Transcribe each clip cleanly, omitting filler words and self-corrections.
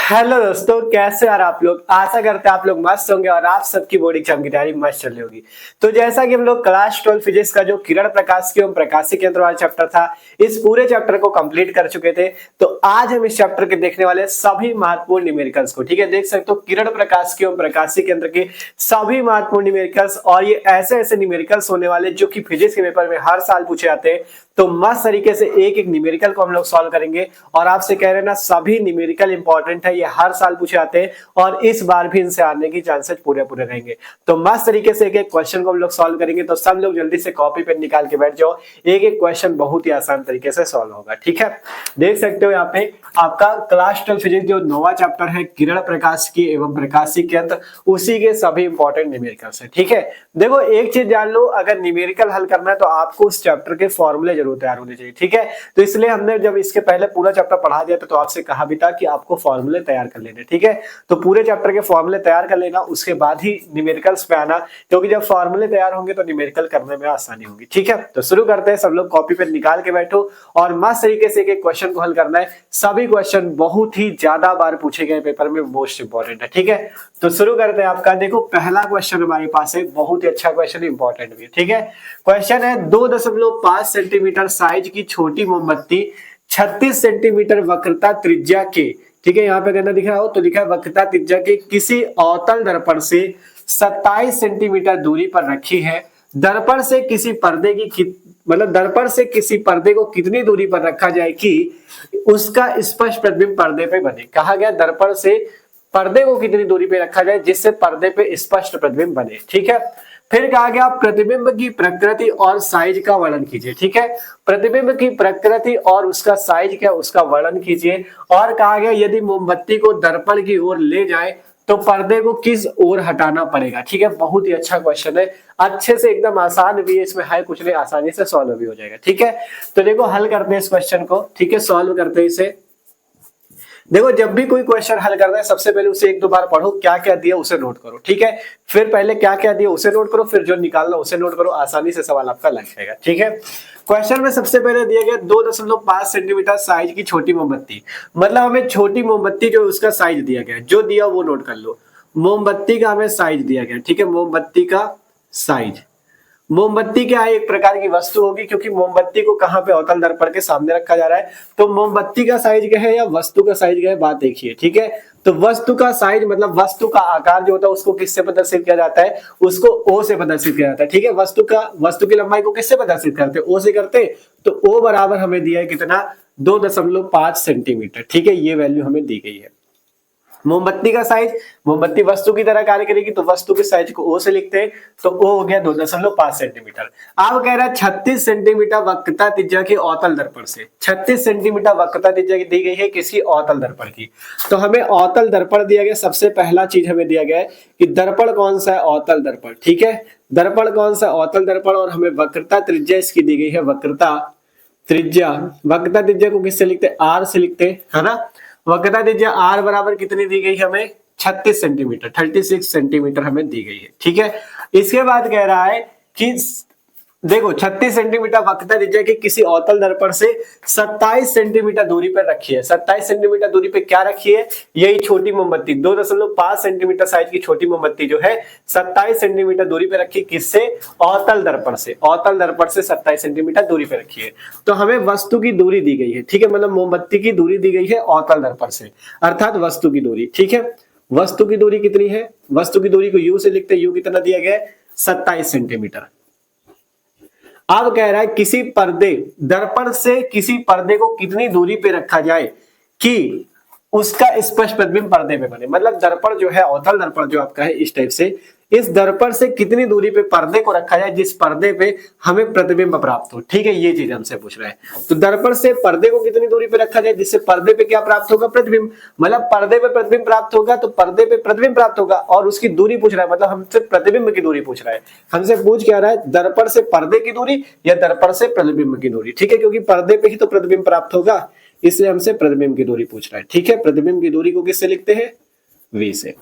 Hello दोस्तों, कैसे यार आप लोग। आशा करते हैं आप लोग मस्त होंगे और आप सबकी बोर्ड एग्जाम की तैयारी मस्त चल रही होगी। तो जैसा कि हम लोग क्लास 12 फिजिक्स का जो किरण प्रकाश की एवं प्रकाशिक यंत्र वाला चैप्टर था, इस पूरे चैप्टर को कंप्लीट कर चुके थे। तो आज हम इस चैप्टर के देखने वाले सभी महत्वपूर्ण न्यूमेरिकल्स को, ठीक है, देख सकते हो किरण प्रकाश की एवं प्रकाशिक यंत्र के सभी महत्वपूर्ण न्यूमेरिकल्स। और ये ऐसे ऐसे न्यूमेरिकल्स होने वाले जो कि फिजिक्स के पेपर में हर साल पूछे जाते हैं। तो मस्त तरीके से एक एक न्यूमेरिकल को हम लोग सॉल्व करेंगे। और आपसे कह रहे हैं ना, सभी न्यूमेरिकल इंपॉर्टेंट है, ये हर साल पूछे जाते हैं और इस बार भी इनसे आने की चांसेस पूरे पूरे रहेंगे। तो मस्त तरीके से एक एक क्वेश्चन को हम लोग सॉल्व करेंगे। तो सब लोग जल्दी से कॉपी पेन निकाल के बैठ जाओ, एक एक क्वेश्चन बहुत ही आसान तरीके से सॉल्व होगा, ठीक है। देख सकते हो यहाँ पे आपका क्लास 12 फिजिक्स जो नौवां चैप्टर है किरण प्रकाश की एवं प्रकाशिक यंत्र, उसी के सभी इंपॉर्टेंट न्यूमेरिकल्स है, ठीक है। देखो एक चीज जान लो, अगर न्यूमेरिकल हल करना है तो आपको उस चैप्टर के फॉर्मूले जरूर तैयार होने चाहिए, ठीक है। तो इसलिए हमने जब इसके पहले पूरा चैप्टर पढ़ा दिया था तो आपसे कहा भी था कि आपको फॉर्मूले तैयार कर लेने, ठीक है। तो पूरे चैप्टर के फॉर्मूले तैयार कर लेना, उसके बाद ही न्यूमेरिकल्स पे आना, क्योंकि जब फॉर्मूले तैयार होंगे तो न्यूमेरिकल करने में आसानी होगी, ठीक है। तो शुरू करते हैं, सब लोग कॉपी पे निकाल के बैठो और मस्त तरीके से एक एक क्वेश्चन को हल करना है। सभी क्वेश्चन बहुत ही ज्यादा बार पूछे गए पेपर में, मोस्ट इंपॉर्टेंट है, ठीक है। तो शुरू करते हैं। आपका देखो पहला क्वेश्चन हमारे पास है, बहुत ही अच्छा क्वेश्चन, इंपॉर्टेंट भी, ठीक है। क्वेश्चन है 2.5 सेंटीमीटर साइज की छोटी मोमबत्ती 36 सेंटीमीटर वक्रता त्रिज्या के, ठीक है, यहाँ पे कहना दिख रहा हो तो लिखा है वक्रता त्रिज्या के किसी अवतल दर्पण से 27 सेंटीमीटर दूरी पर रखी है। दर्पण से किसी पर्दे की मतलब दर्पण से किसी पर्दे को कितनी दूरी पर रखा जाए कि उसका स्पष्ट प्रतिबिंब पर्दे पे बने। कहा गया दर्पण से पर्दे को कितनी दूरी पे रखा जाए जिससे पर्दे पे स्पष्ट प्रतिबिंब बने, ठीक है। फिर कहा गया प्रतिबिंब की प्रकृति और साइज का वर्णन कीजिए, ठीक है। प्रतिबिंब की प्रकृति और उसका साइज क्या, उसका वर्णन कीजिए। और कहा गया यदि मोमबत्ती को दर्पण की ओर ले जाए तो पर्दे को किस ओर हटाना पड़ेगा, ठीक है। बहुत ही अच्छा क्वेश्चन है, अच्छे से एकदम आसान भी है, इसमें है कुछ नहीं, आसानी से सॉल्व भी हो जाएगा, ठीक है। तो देखो हल करते हैं इस क्वेश्चन को, ठीक है, सॉल्व करते हैं इसे। देखो जब भी कोई क्वेश्चन हल करना है सबसे पहले उसे एक दो बार पढ़ो, क्या क्या दिया उसे नोट करो, ठीक है। फिर पहले क्या क्या दिया उसे नोट करो, फिर जो निकालना उसे नोट करो, आसानी से सवाल आपका लग जाएगा, ठीक है। क्वेश्चन में सबसे पहले दिया गया 2.5 सेंटीमीटर साइज की छोटी मोमबत्ती, मतलब हमें छोटी मोमबत्ती जो उसका साइज दिया गया, जो दिया वो नोट कर लो। मोमबत्ती का हमें साइज दिया गया, ठीक है, मोमबत्ती का साइज। मोमबत्ती क्या है, एक प्रकार की वस्तु होगी, क्योंकि मोमबत्ती को कहां पे अवतल दर्पण के सामने रखा जा रहा है। तो मोमबत्ती का साइज क्या है या वस्तु का साइज क्या है, बात देखिए, ठीक है। तो वस्तु का साइज मतलब वस्तु का आकार जो होता है उसको किससे प्रदर्शित किया जाता है, उसको ओ से प्रदर्शित किया जाता है, ठीक है। वस्तु की लंबाई को किससे प्रदर्शित करते हैं, ओ से करते हैं। तो ओ बराबर हमें दिया है कितना, 2.5 सेंटीमीटर, ठीक है, ये वैल्यू हमें दी गई है। मोमबत्ती का साइज, मोमबत्ती वस्तु की तरह कार्य करेगी तो वस्तु के साइज को ओ से लिखते हैं, तो ओ हो गया 2.5 सेंटीमीटर। अब कह रहा है 36 सेंटीमीटर वक्रता त्रिज्या के अवतल दर्पण से, 36 सेंटीमीटर वक्रता त्रिज्या दी गई है किसी अवतल दर्पण की। तो हमें अवतल दर्पण दिया गया, सबसे पहला चीज हमें दिया गया है कि दर्पण कौन सा है, अवतल दर्पण, ठीक है। दर्पण कौन सा, अवतल दर्पण। और हमें वक्रता त्रिज्या इसकी दी गई है, वक्रता त्रिज्या। वक्रता त्रिज्या को किससे लिखते हैं, आर से लिखते हैं, है ना। वक्रता त्रिज्या आर बराबर कितनी दी गई हमें, 36 सेंटीमीटर, 36 सेंटीमीटर हमें दी गई है, ठीक है। इसके बाद कह रहा है कि देखो 36 सेंटीमीटर वक्रता त्रिज्या के किसी अवतल दर्पण से 27 सेंटीमीटर दूरी पर रखी है। 27 सेंटीमीटर दूरी पे क्या रखी है, यही छोटी मोमबत्ती 2.5 सेंटीमीटर साइज की छोटी मोमबत्ती जो है 27 सेंटीमीटर दूरी पे रखी, किससे, अवतल दर्पण से। अवतल दर्पण से 27 सेंटीमीटर दूरी पे रखी है। तो हमें वस्तु की दूरी दी गई है, ठीक है, मतलब मोमबत्ती की दूरी दी गई है अवतल दर्पण से, अर्थात वस्तु की दूरी, ठीक है। वस्तु की दूरी कितनी है, वस्तु की दूरी को यू से लिखते हैं, यू कितना दिया गया है, 27 सेंटीमीटर। अब कह रहा है किसी पर्दे, दर्पण से किसी पर्दे को कितनी दूरी पे रखा जाए कि उसका स्पष्ट प्रतिबिंब पर्दे पे बने। मतलब दर्पण जो है, अवतल दर्पण जो आपका है इस टाइप से, इस दर्पण से कितनी दूरी पे पर्दे को रखा जाए जिस पर्दे पे हमें प्रतिबिंब प्राप्त हो, ठीक है, ये चीज हमसे पूछ रहा है। तो दर्पण से पर्दे को कितनी दूरी पे रखा जाए जिससे पर्दे पे क्या प्राप्त होगा, प्रतिबिंब। मतलब पर्दे पे प्रतिबिंब प्राप्त होगा तो पर्दे पे प्रतिबिंब प्राप्त होगा, और उसकी दूरी पूछ रहा है, मतलब हमसे प्रतिबिंब की दूरी पूछ रहा है। हमसे पूछ क्या रहा है, दर्पण से पर्दे की दूरी या दर्पण से प्रतिबिंब की दूरी, ठीक है, क्योंकि पर्दे पे ही तो प्रतिबिंब प्राप्त होगा, इसलिए हमसे प्रतिबिंब की दूरी पूछ रहा है, ठीक है। प्रतिबिंब की दूरी को किससे लिखते हैं, वी से।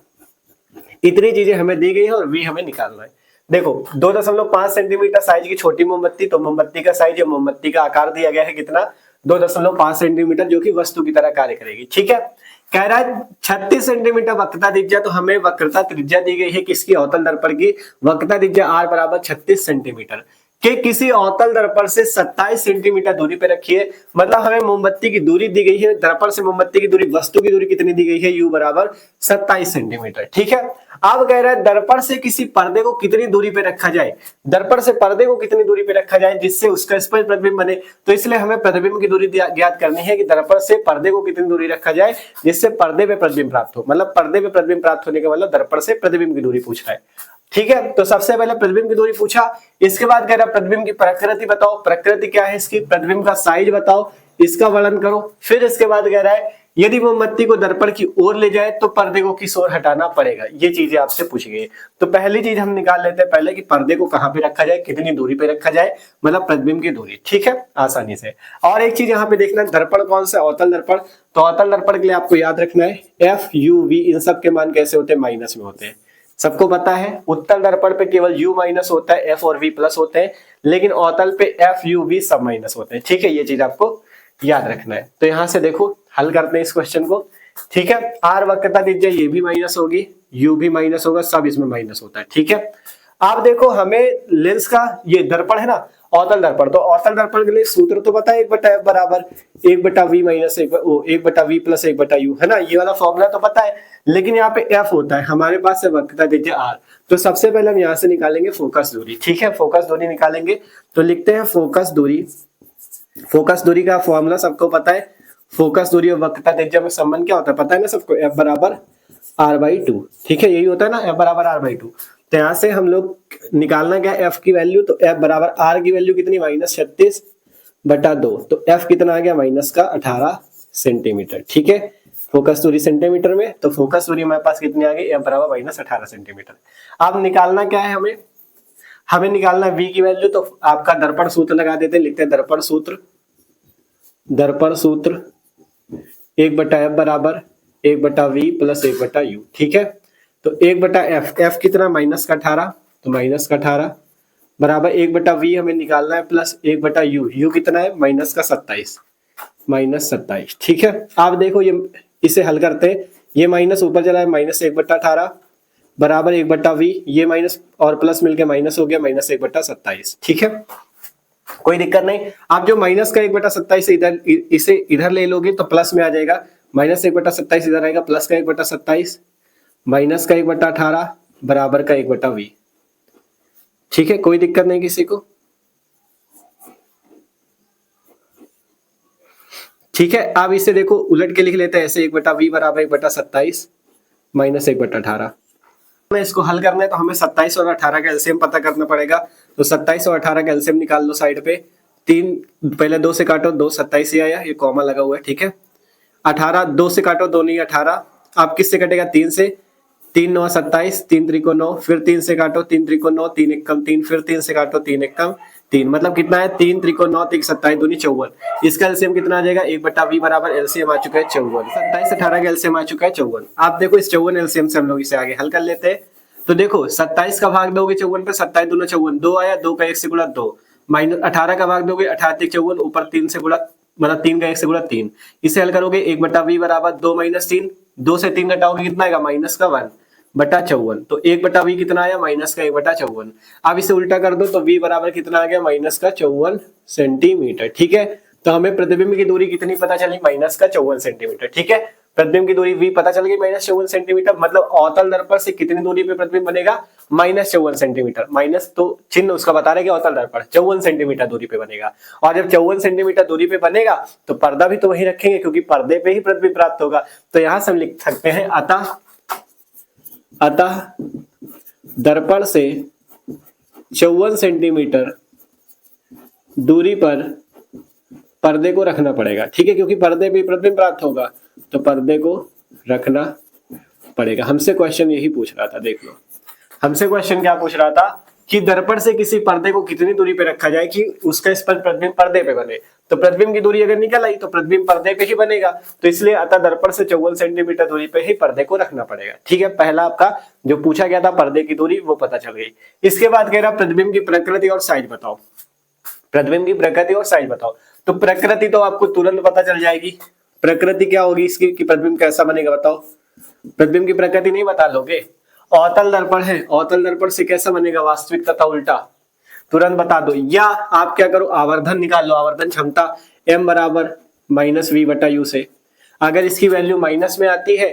इतनी चीजें हमें दी गई है और वी हमें निकालना है। देखो 2.5 सेंटीमीटर साइज की छोटी मोमबत्ती, तो मोमबत्ती का साइज या मोमबत्ती का आकार दिया गया है कितना, 2.5 सेंटीमीटर, जो कि वस्तु की तरह कार्य करेगी। ठीक है, कह रहा है 36 सेंटीमीटर वक्रता त्रिज्या, तो हमें वक्रता त्रिज्या दी गई है किसकी, अवतल दर्पण की। वक्रता त्रिज्या r बराबर 36 सेंटीमीटर के किसी अवतल दर्पण से 27 सेंटीमीटर दूरी पे रखिए। मतलब हमें मोमबत्ती की दूरी दी गई है, दर्पण से मोमबत्ती की दूरी, वस्तु की दूरी कितनी दी गई है, u बराबर 27 सेंटीमीटर। ठीक है, अब कह रहा है दर्पण से किसी पर्दे को कितनी दूरी पे रखा जाए, दर्पण से पर्दे को कितनी दूरी पे रखा जाए जिससे उसका स्पष्ट प्रतिबिंब बने। तो इसलिए हमें प्रतिबिंब की दूरी ज्ञात करनी है कि दर्पण से पर्दे को कितनी दूरी रखा जाए जिससे पर्दे पे प्रतिबिंब प्राप्त हो। मतलब पर्दे पे प्रतिबिंब प्राप्त होने का मतलब दर्पण से प्रतिबिंब की दूरी पूछ रहा है। ठीक है, तो सबसे पहले प्रतिबिंब की दूरी पूछा, इसके बाद कह रहा प्रतिबिंब की प्रकृति बताओ, प्रकृति क्या है इसकी, प्रतिबिंब का साइज बताओ, इसका वर्णन करो। फिर इसके बाद कह रहा है यदि मोमबत्ती को दर्पण की ओर ले जाए तो पर्दे को किस ओर हटाना पड़ेगा। ये चीजें आपसे पूछी गई। तो पहली चीज हम निकाल लेते हैं पहले कि पर्दे को कहां पे रखा जाए, कितनी दूरी पे रखा जाए, मतलब प्रतिबिंब की दूरी। ठीक है, आसानी से। और एक चीज यहाँ पे देखना, दर्पण कौन सा, अवतल दर्पण। तो अवतल दर्पण के लिए आपको याद रखना है एफ यू वी, इन सब के मान कैसे होते हैं, माइनस में होते हैं। सबको पता है उत्तल दर्पण पे केवल u माइनस होता है, f और v प्लस होते हैं, लेकिन अवतल पे f u v सब माइनस होते हैं। ठीक है, ये चीज आपको याद रखना है। तो यहां से देखो हल करते हैं इस क्वेश्चन को। ठीक है, r वक्रता त्रिज्या ये भी माइनस होगी, u भी माइनस होगा, सब इसमें माइनस होता है। ठीक है, आप देखो हमें लेंस का, ये दर्पण है ना अवतल दर्पण, तो अवतल दर्पण के लिए सूत्र तो पता है 1/f बराबर 1/v minus 1/v plus 1/u, है ना, ये वाला फॉर्मूला तो पता है। लेकिन यहाँ पे f होता है, हमारे पास है वक्रता त्रिज्या r। तो सबसे पहले हम यहाँ से निकालेंगे फोकस दूरी। ठीक है, फोकस दूरी निकालेंगे, तो लिखते हैं फोकस दूरी। फोकस दूरी का फॉर्मूला सबको पता है, फोकस दूरी और वक्रता त्रिज्या में संबंध क्या होता है पता है ना सबको, f बराबर r/2। ठीक है, यही होता है ना, f बराबर r/2। तो यहाँ से हम लोग निकालना क्या f की वैल्यू, तो f बराबर r की वैल्यू कितनी, -36/2। तो f कितना आ गया, -18 सेंटीमीटर। ठीक है, फोकस दूरी सेंटीमीटर में, तो फोकस दूरी हमारे पास कितनी आ गई, f बराबर -18 सेंटीमीटर। अब निकालना क्या है हमें निकालना v की वैल्यू। तो आपका दर्पण सूत्र लगा देते हैं, लिखते हैं दर्पण सूत्र 1/f बराबर 1/v प्लस 1/u। ठीक है, तो 1/f, f कितना -18, तो -18 बराबर 1/v हमें निकालना है प्लस 1/u, u कितना है -27। ठीक है, आप देखो ये इसे हल करते हैं, ये माइनस ऊपर चला है, -1/18 बराबर 1/v, ये माइनस और प्लस मिलके माइनस हो गया, -1/27। ठीक है, कोई दिक्कत नहीं। आप जो माइनस का 1/27 इसे इधर ले लोगे तो प्लस में आ जाएगा, -1/27 इधर आएगा, प्लस का 1/27 माइनस का 1/18 बराबर का 1/v। ठीक है, कोई दिक्कत नहीं किसी को। ठीक है, अब इसे देखो उलट के लिख लेते हैं ऐसे, 1/v बराबर 1/27 माइनस 1/18। में इसको हल करना है तो हमें 27 और 18 का एलसीएम पता करना पड़ेगा। तो 27 और 18 का एलसीएम निकाल लो साइड पे, 3 पहले 2 से काटो, 2 27 ही आया, ये कॉमा लगा हुआ है। ठीक है, 18 2 से काटो, 2 नहीं 18, अब किससे कटेगा, 3 से, 3 9 27, 3 त्रिको 9, फिर 3 से काटो, 3 त्रिको 9, 3 एकम 3, फिर 3 से काटो, 3 एकम 3, मतलब कितना है, 3 त्रिको 9 3 27 दूनी 54। इसका एलसीएम कितना आ जाएगा, 1/v बराबर एलसीएम आ चुका है 54। 27 18 का एलसीएम आ चुका है 54। आप देखो इस 54 एलसीएम से हम लोग इसे आगे हल कर लेते हैं। तो देखो 27 का भाग दोगे 54 पे, 27 दूना 54, 2 आया, 2 का 1 से गुणा 2, माइनस 18 का भाग दोगे 18 3 54, ऊपर 3 से गुणा, मतलब 3 का 1 से गुणा 3, इसे हल करोगे 1/v बराबर 2 - 3, 2 से 3 घटाओगे कितना आएगा, -1/54। तो 1/v कितना आया, -1/54। अब इसे उल्टा कर दो तो v बराबर कितना आ गया, -54 सेंटीमीटर। ठीक है, तो हमें प्रतिबिंब की दूरी कितनी पता चली, -54 सेंटीमीटर। ठीक है, प्रतिबिंब की दूरी v पता चल गई -54 सेंटीमीटर, मतलब अवतल दर्पण से कितनी दूरी पे प्रतिबिंब बनेगा, -54 सेंटीमीटर। माइनस तो चिन्ह उसका बता रहा है कि अवतल दर्पण 54 सेंटीमीटर दूरी पे बनेगा, और जब 54 सेंटीमीटर दूरी पे बनेगा तो पर्दा भी तो वही रखेंगे क्योंकि पर्दे पे ही प्रतिबिंब प्राप्त होगा। तो यहां से हम लिख सकते हैं अतः दर्पण से 54 सेंटीमीटर दूरी पर पर्दे को रखना पड़ेगा। ठीक है, क्योंकि पर्दे पे प्रतिबिंब प्राप्त होगा तो पर्दे को रखना पड़ेगा। हमसे क्वेश्चन यही पूछ रहा था, देख लो हमसे क्वेश्चन क्या पूछ रहा था कि दर्पण से किसी पर्दे को कितनी दूरी पे रखा जाए कि उसका स्पष्ट प्रतिबिंब पर्दे पे बने। तो प्रतिबिंब की दूरी अगर निकल आई तो प्रतिबिंब पर्दे पे ही बनेगा, तो इसलिए अतः दर्पण से 54 सेंटीमीटर दूरी पे ही पर्दे को रखना पड़ेगा। ठीक है, पहला आपका जो पूछा गया था पर्दे की दूरी वो पता चल गई। इसके बाद कह रहा प्रतिबिंब की प्रकृति और साइज बताओ, प्रतिबिंब की प्रकृति और साइज बताओ। तो प्रकृति तो आपको तुरंत पता चल जाएगी। प्रकृति क्या होगी इसकी कि प्रतिबिंब कैसा बनेगा बताओ। प्रतिबिंब की प्रकृति नहीं बता लोगे। अवतल दर्पण है, अवतल दर्पण से कैसा बनेगा वास्तविक तथा उल्टा, तुरंत बता दो। या आप क्या करो आवर्धन निकाल लो, आवर्धन क्षमता m बराबर माइनस वी बटा यू से। अगर इसकी वैल्यू माइनस में आती है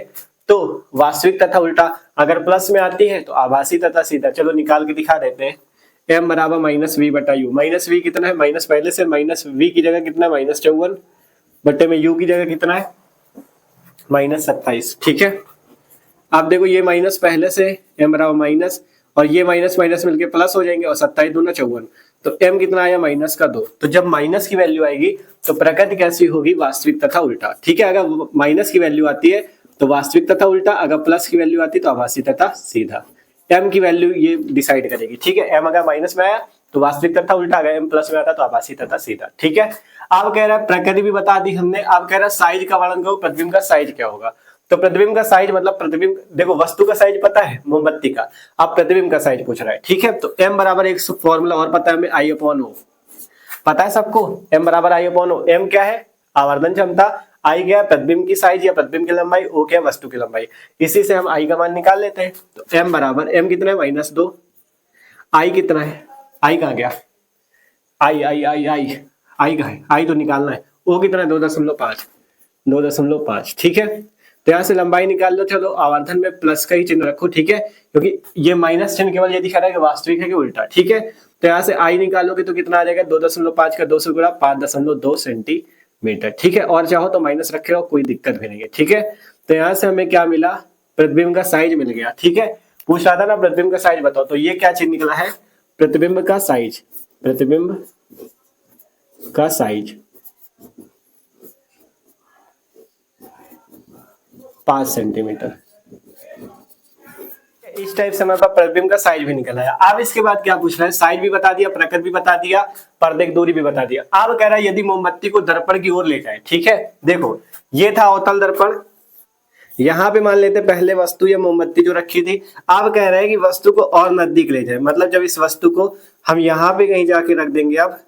तो वास्तविक तथा उल्टा, अगर प्लस में आती है तो आभासी तथा सीधा। चलो निकाल के दिखा देते हैं। m बराबर माइनस वी बटा यू। माइनस वी कितना है, माइनस पहले से माइनस वी की जगह कितना है -54 बटे में u की जगह कितना है -27। ठीक है, आप देखो ये माइनस पहले से m बराबर माइनस और ये माइनस माइनस मिलके प्लस हो जाएंगे और 27 दूना 54, तो m कितना आया -2। तो जब माइनस की वैल्यू आएगी तो प्रकृति कैसी होगी वास्तविक तथा उल्टा। ठीक है, अगर माइनस की वैल्यू आती है तो वास्तविक तथा उल्टा, अगर प्लस की वैल्यू आती है तो आभासी तथा सीधा। m की वैल्यू ये डिसाइड करेगी। ठीक है, m अगर माइनस में आया तो वास्तविक तथा उल्टा, अगर m प्लस में आता तो आभासी तथा सीधा। ठीक है, अब कह रहा है प्रकृति भी बता दी हमने। अब कह रहा है साइज का वर्णन करो, प्रतिबिंब का साइज क्या होगा। तो प्रतिबिंब का साइज मतलब प्रतिबिंब, देखो वस्तु का साइज पता है मोमबत्ती का, अब प्रतिबिंब का साइज पूछ रहा है। ठीक है, तो m बराबर एक फॉर्मूला और पता है हमें, I/O पता है सबको। m बराबर I/O। m क्या है आवर्धन क्षमता, I क्या है प्रतिबिंब की साइज या प्रतिबिंब की लंबाई, O क्या है वस्तु की लंबाई। इसी से हम I का मान निकाल लेते हैं। तो m बराबर, m कितना है -2, I कितना है, I कहाँ गया, I कहाँ है, I तो निकालना है। O कितना है 2.5। ठीक है, तो यहाँ से लंबाई निकाल लो। चलो आवर्धन में प्लस का ही चिन्ह रखो। ठीक है, क्योंकि ये माइनस चिन्ह केवल ये दिखा रहा है कि वास्तविक है कि उल्टा। ठीक है, तो यहाँ से I निकालोगे तो कितना आ जाएगा 2.5 का 2 से गुणा 5.2 सेंटीमीटर। ठीक है, और चाहो तो माइनस रखे रहो, कोई दिक्कत भी नहीं है। ठीक है, तो यहाँ से हमें क्या मिला, प्रतिबिंब का साइज मिल गया। ठीक है, पूछ रहा था ना प्रतिबिंब का साइज बताओ, तो ये क्या चिन्ह निकला है प्रतिबिंब का साइज। प्रतिबिंब का साइज 5 सेंटीमीटर। इस टाइप से हमारे पास प्रतिबिंब का साइज भी निकल आया। अब इसके बाद क्या पूछ रहा है, साइज भी बता दिया, प्रकृति भी बता दिया, पर्दे की दूरी भी बता दिया। अब कह रहा है यदि मोमबत्ती को दर्पण की ओर ले जाए। ठीक है, देखो ये था अवतल दर्पण, यहाँ पे मान लेते पहले वस्तु या मोमबत्ती जो रखी थी। अब कह रहा है कि वस्तु को और नजदीक ले जाए, मतलब जब इस वस्तु को हम यहाँ पे कहीं जाके रख देंगे अब,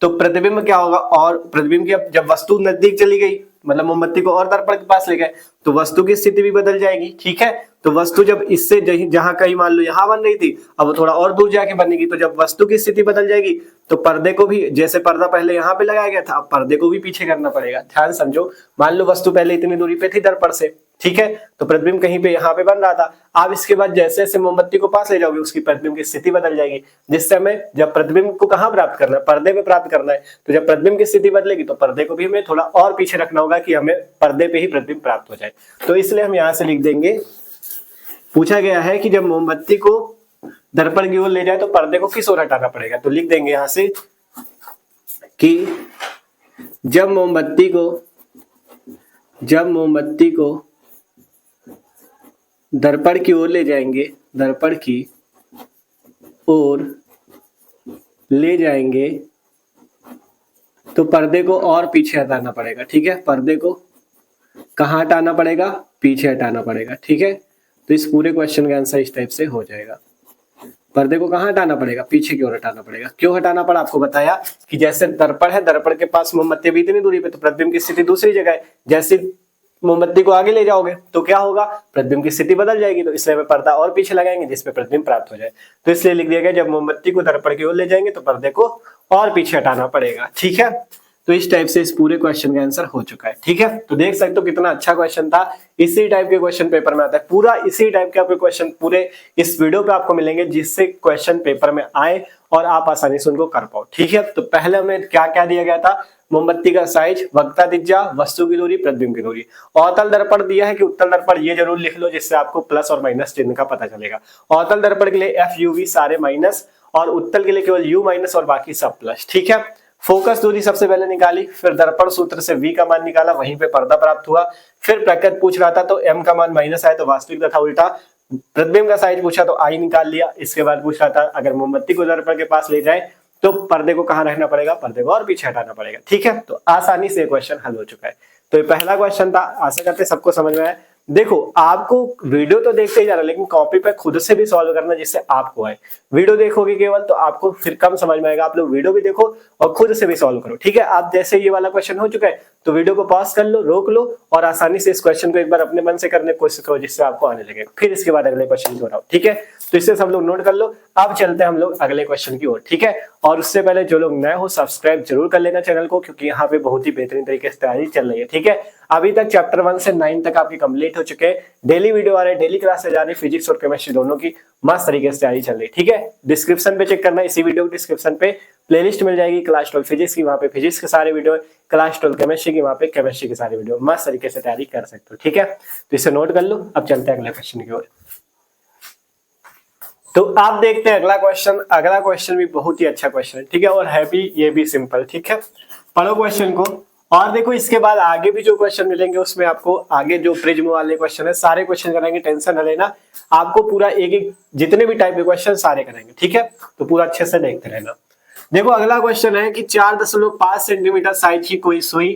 तो प्रतिबिंब क्या होगा, और प्रतिबिंब की अब जब वस्तु नजदीक चली गई मतलब मोमबत्ती को और दर्पण के पास ले गए तो वस्तु की स्थिति भी बदल जाएगी। ठीक है, तो वस्तु जब इससे जहां कहीं मान लो यहाँ बन रही थी अब वो थोड़ा और दूर जाके बनेगी, तो जब वस्तु की स्थिति बदल जाएगी तो पर्दे को भी, जैसे पर्दा पहले यहाँ पे लगाया गया था अब पर्दे को भी पीछे करना पड़ेगा। ध्यान समझो, मान लो वस्तु पहले इतनी दूरी पे थी दर्पण से, ठीक है, तो प्रतिबिंब कहीं पे यहाँ पे बन रहा था। आप इसके बाद जैसे जैसे मोमबत्ती को पास ले जाओगे उसकी प्रतिबिंब की स्थिति बदल जाएगी, जिससे हमें जब प्रतिबिंब को कहाँ प्राप्त करना है, पर्दे पे प्राप्त करना है। तो जब प्रतिबिंब की स्थिति बदलेगी तो पर्दे को भी हमें थोड़ा और पीछे रखना होगा कि हमें पर्दे पे ही प्रतिबिंब प्राप्त हो जाए। तो इसलिए हम यहाँ से लिख देंगे, पूछा गया है कि जब मोमबत्ती को दर्पण की ओर ले जाए तो पर्दे को किस ओर हटाना पड़ेगा। तो लिख देंगे यहाँ से कि जब मोमबत्ती को दर्पण की ओर ले जाएंगे, दर्पण की ओर ले जाएंगे तो पर्दे को और पीछे हटाना पड़ेगा। ठीक है, पर्दे को कहाँ हटाना पड़ेगा, पीछे हटाना पड़ेगा। ठीक है, तो इस पूरे क्वेश्चन का आंसर इस टाइप से हो जाएगा। पर्दे को कहाँ हटाना पड़ेगा, पीछे की ओर हटाना पड़ेगा। क्यों हटाना पड़ा, आपको बताया कि जैसे दर्पण है, दर्पण के पास मोमबत्ती भी इतनी दूरी पे, तो प्रतिबिंब की स्थिति दूसरी जगह है। जैसे मोमबत्ती को आगे ले जाओगे तो क्या होगा, प्रतिबिंब की स्थिति बदल जाएगी, तो इसलिए हमें पर्दा और पीछे लगाएंगे जिसपे प्रतिबिंब प्राप्त हो जाए। तो इसलिए लिख दिया गया जब मोमबत्ती को दर्पण की ओर ले जाएंगे तो पर्दे को और पीछे हटाना पड़ेगा। ठीक है, तो इस टाइप से इस पूरे क्वेश्चन का आंसर हो चुका है। ठीक है, तो देख सकते हो कितना अच्छा क्वेश्चन था। इसी टाइप के क्वेश्चन पेपर में आता है, पूरा इसी टाइप के आपके क्वेश्चन पूरे इस वीडियो पे आपको मिलेंगे, जिससे क्वेश्चन पेपर में आए और आप आसानी से उनको कर पाओ। ठीक है, तो पहले हमें क्या क्या दिया गया था, मोमबत्ती का साइज, वक्रता त्रिज्या, वस्तु की दूरी, प्रतिबिंब की दूरी। अवतल दर्पण दिया है कि उत्तल दर्पण, ये जरूर लिख लो जिससे आपको प्लस और माइनस चिन्ह का पता चलेगा। अवतल दर्पण के लिए FUV सारे माइनस, और उत्तल के लिए केवल U माइनस और बाकी सब प्लस। ठीक है, फोकस दूरी सबसे पहले निकाली, फिर दर्पण सूत्र से V का मान निकाला, वहीं पे पर्दा प्राप्त हुआ। फिर प्रकृति पूछ रहा था तो M का मान माइनस आया तो वास्तविक तथा उल्टा। प्रतिबिंब का साइज पूछा तो I निकाल लिया। इसके बाद पूछ रहा था अगर मोमबत्ती को दर्पण के पास ले जाए तो पर्दे को कहाँ रखना पड़ेगा, पर्दे को और पीछे हटाना पड़ेगा। ठीक है, तो आसानी से क्वेश्चन हल हो चुका है। तो ये पहला क्वेश्चन था, आशा करते सबको समझ में आया। देखो आपको वीडियो तो देखते ही जाना, लेकिन कॉपी पे खुद से भी सॉल्व करना जिससे आपको आए। वीडियो देखोगे केवल तो आपको फिर कम समझ में आएगा। आप लोग वीडियो भी देखो और खुद से भी सॉल्व करो, ठीक है। आप जैसे ये वाला क्वेश्चन हो चुका है तो वीडियो को पॉज कर लो, रोक लो और आसानी से इस क्वेश्चन को एक बार अपने मन से करने की कोशिश करो जिससे आपको आने लगे। फिर इसके बाद अगले क्वेश्चन को बनाओ, ठीक है। तो इससे सब लोग नोट कर लो। अब चलते हैं हम लोग अगले क्वेश्चन की ओर, ठीक है। और उससे पहले जो लोग नए हो सब्सक्राइब जरूर कर लेना चैनल को, क्योंकि यहाँ पे बहुत ही बेहतरीन तरीके से तैयारी चल रही है, ठीक है। अभी तक चैप्टर 1 से 9 तक आपके कंप्लीट हो चुके हैं। डेली वीडियो आ रहे हैं, डेली क्लास जा रही है, फिजिक्स और केमिस्ट्री दोनों की मस्त तरीके से तैयारी चल रही है, ठीक है। डिस्क्रिप्शन पे चेक करना, इसी वीडियो के डिस्क्रिप्शन पे प्लेलिस्ट मिल जाएगी क्लास 12 फिजिक्स की, वहां पे फिजिक्स के सारे वीडियो, क्लास 12 केमिस्ट्री की, वहां पे केमिस्ट्री के सारे वीडियो मस्त तरीके से तैयारी कर सकते हो, ठीक है। तो इसे नोट कर लो। अब चलते हैं अगले क्वेश्चन की ओर। तो आप देखते हैं अगला क्वेश्चन। अगला क्वेश्चन भी बहुत ही अच्छा क्वेश्चन है, ठीक है, और है भी ये भी सिंपल, ठीक है। पढ़ो क्वेश्चन को और देखो इसके बाद आगे भी जो क्वेश्चन मिलेंगे उसमें आपको आगे जो प्रिज्म वाले क्वेश्चन है सारे क्वेश्चन कराएंगे, टेंशन न लेना। आपको पूरा एक एक जितने भी टाइप के क्वेश्चन सारे करेंगे, ठीक है। तो पूरा अच्छे से देखते रहना। देखो अगला क्वेश्चन है कि 4.5 सेंटीमीटर साइज की कोई सुई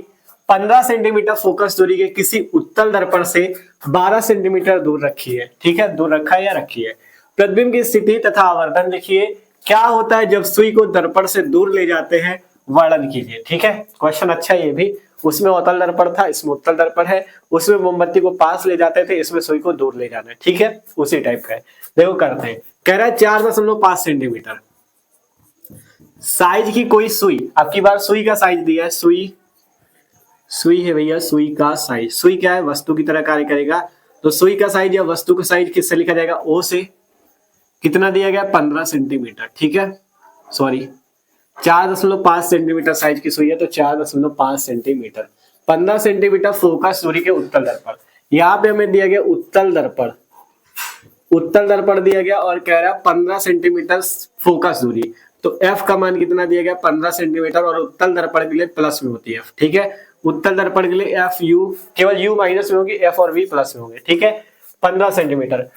15 सेंटीमीटर फोकस दूरी के किसी उत्तल दर्पण से 12 सेंटीमीटर दूर रखी है, ठीक है। दूर रखा है या रखी है। प्रतिबिंब की स्थिति तथा आवर्धन लिखिए। क्या होता है जब सुई को दर्पण से दूर ले जाते हैं, वर्णन कीजिए, ठीक है। क्वेश्चन अच्छा है ये भी। उसमें अवतल दर्पण था, इसमें उत्तल दर्पण है। उसमें मोमबत्ती को पास ले जाते थे, इसमें सुई को दूर ले जाना है, ठीक है। उसी टाइप का है। देखो करते हैं। कह रहा है 4.5 सेंटीमीटर साइज की कोई सुई। अब की बार सुई का साइज दिया है। सुई है भैया, सुई का साइज। सुई क्या है, वस्तु की तरह कार्य करेगा। तो सुई का साइज या वस्तु का साइज किससे लिखा जाएगा, ओ से। कितना दिया गया, 15 सेंटीमीटर, ठीक है। सॉरी 4.5 सेंटीमीटर साइज की सुई है तो 4.5 सेंटीमीटर। 15 सेंटीमीटर फोकस दूरी के उत्तल दर्पण। यहाँ पे हमें दिया गया उत्तल दर्पण, उत्तल दर्पण दिया गया और कह रहा है 15 सेंटीमीटर फोकस दूरी। तो एफ का मान कितना दिया गया, 15 सेंटीमीटर। और उत्तल दर्पण के लिए प्लस में होती है एफ, ठीक है। उत्तल दर्पण के लिए एफ यू, केवल यू माइनस में होगी, एफ और वी प्लस में होंगे, ठीक है। 15 सेंटीमीटर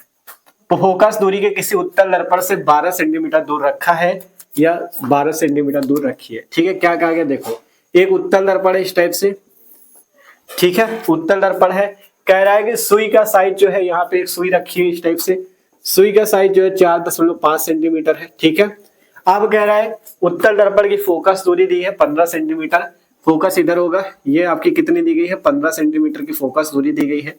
फोकस दूरी के किसी उत्तल दर्पण से 12 सेंटीमीटर दूर रखा है या 12 सेंटीमीटर दूर रखी है, ठीक है। क्या कहा गया, देखो एक उत्तल दर्पण है इस टाइप से, ठीक है। उत्तल दर्पण है। कह रहा है कि सुई का साइज जो है, यहाँ पे एक सुई रखी है इस टाइप से। सुई का साइज जो है 4.5 सेंटीमीटर है, ठीक है। अब कह रहा है उत्तल दर्पण की फोकस दूरी दी है 15 सेंटीमीटर। फोकस इधर होगा, ये आपकी कितनी दी गई है, 15 सेंटीमीटर की फोकस दूरी दी गई है,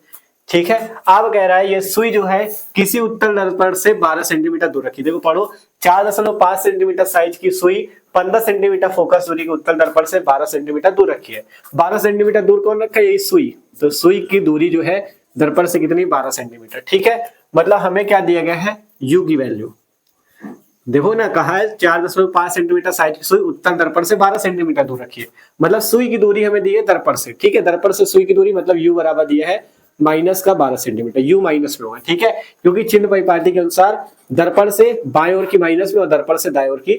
ठीक है। अब कह रहा है ये सुई जो है किसी उत्तल दर्पण से 12 सेंटीमीटर दूर रखी। देखो पढ़ो, 4.5 सेंटीमीटर साइज की सुई 15 सेंटीमीटर फोकस दूरी के उत्तल दर्पण से 12 सेंटीमीटर दूर रखी है। 12 सेंटीमीटर दूर कौन रखा है, ये सुई। तो सुई की दूरी जो है दर्पण से कितनी, 12 सेंटीमीटर, ठीक है। मतलब हमें क्या दिया गया है, यू की वैल्यू। देखो ना, कहा है 4.5 सेंटीमीटर साइज की सुई उत्तल दर्पण से 12 सेंटीमीटर दूर रखी है। मतलब सुई की दूरी हमें दी है दर्पण से, ठीक है। दर्पण से सुई की दूरी मतलब यू बराबर दिया है माइनस का 12 सेंटीमीटर। यू माइनस में होगा, ठीक है, क्योंकि चिन्ह परिपाटी के अनुसार दर्पण से बाएं ओर की माइनस में और दर्पण से दाएं ओर की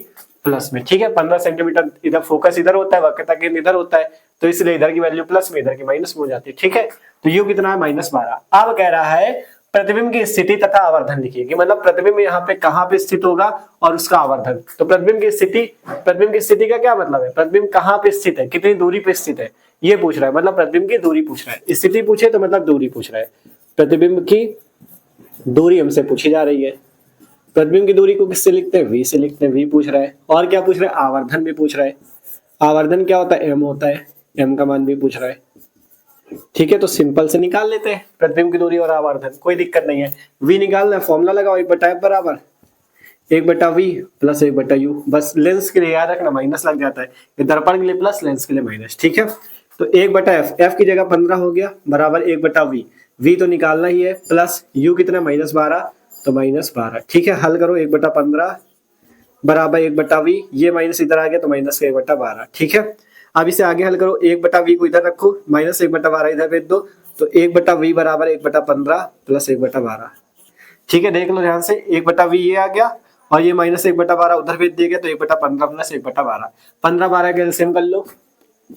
प्लस में, ठीक है। 15 सेंटीमीटर इधर फोकस इधर होता है, वक्रता केंद्र इधर होता है, तो इसलिए इधर की वैल्यू प्लस में, इधर की माइनस में हो जाती है, ठीक है। तो यू कितना है, -12। अब कह रहा है प्रतिबिंब की स्थिति तथा आवर्धन लिखिए, कि मतलब प्रतिबिंब यहाँ पे कहाँ पे स्थित होगा और उसका आवर्धन। तो प्रतिबिंब की स्थिति का क्या मतलब है, प्रतिबिंब कहाँ पे स्थित है, कितनी दूरी पे स्थित है, ये पूछ रहा है। मतलब प्रतिबिंब की दूरी पूछ रहा है। स्थिति पूछे तो मतलब दूरी पूछ रहा है। प्रतिबिंब की दूरी हमसे पूछी जा रही है। प्रतिबिंब की दूरी को किससे लिखते हैं, वी से लिखते हैं। वी पूछ रहा है और क्या पूछ रहा है, आवर्धन भी पूछ रहा है। आवर्धन क्या होता है, एम होता है। एम का मान भी पूछ रहा है, ठीक है। तो सिंपल से निकाल लेते हैं प्रतिबिंब की दूरी और आवर्धन, कोई दिक्कत नहीं है। वी निकालना है, फॉर्मूला लगाओ, 1/f बराबर 1/v प्लस 1/u। बस लेंस के लिए याद रखना माइनस लग जाता है, ये दर्पण के लिए प्लस, लेंस के लिए माइनस, ठीक है। तो 1/f, f की जगह 15 हो गया, बराबर 1/v। v तो निकालना ही है, प्लस u कितना, -12, तो -12, ठीक है। हल करो, 1/15 बराबर 1/v, ये माइनस इधर आ गया तो माइनस का 1/12, ठीक है। अब इसे आगे हल करो, 1/v को इधर रखो, -1/12 इधर भेज दो, तो 1/v बराबर 1/15 प्लस 1/12, ठीक है। देख लो ध्यान से, 1/v ये आ गया और ये -1/12 उधर भेज दिया गया, तो 1/15 प्लस 1/12। 15-12 का एलसीएम कर लो,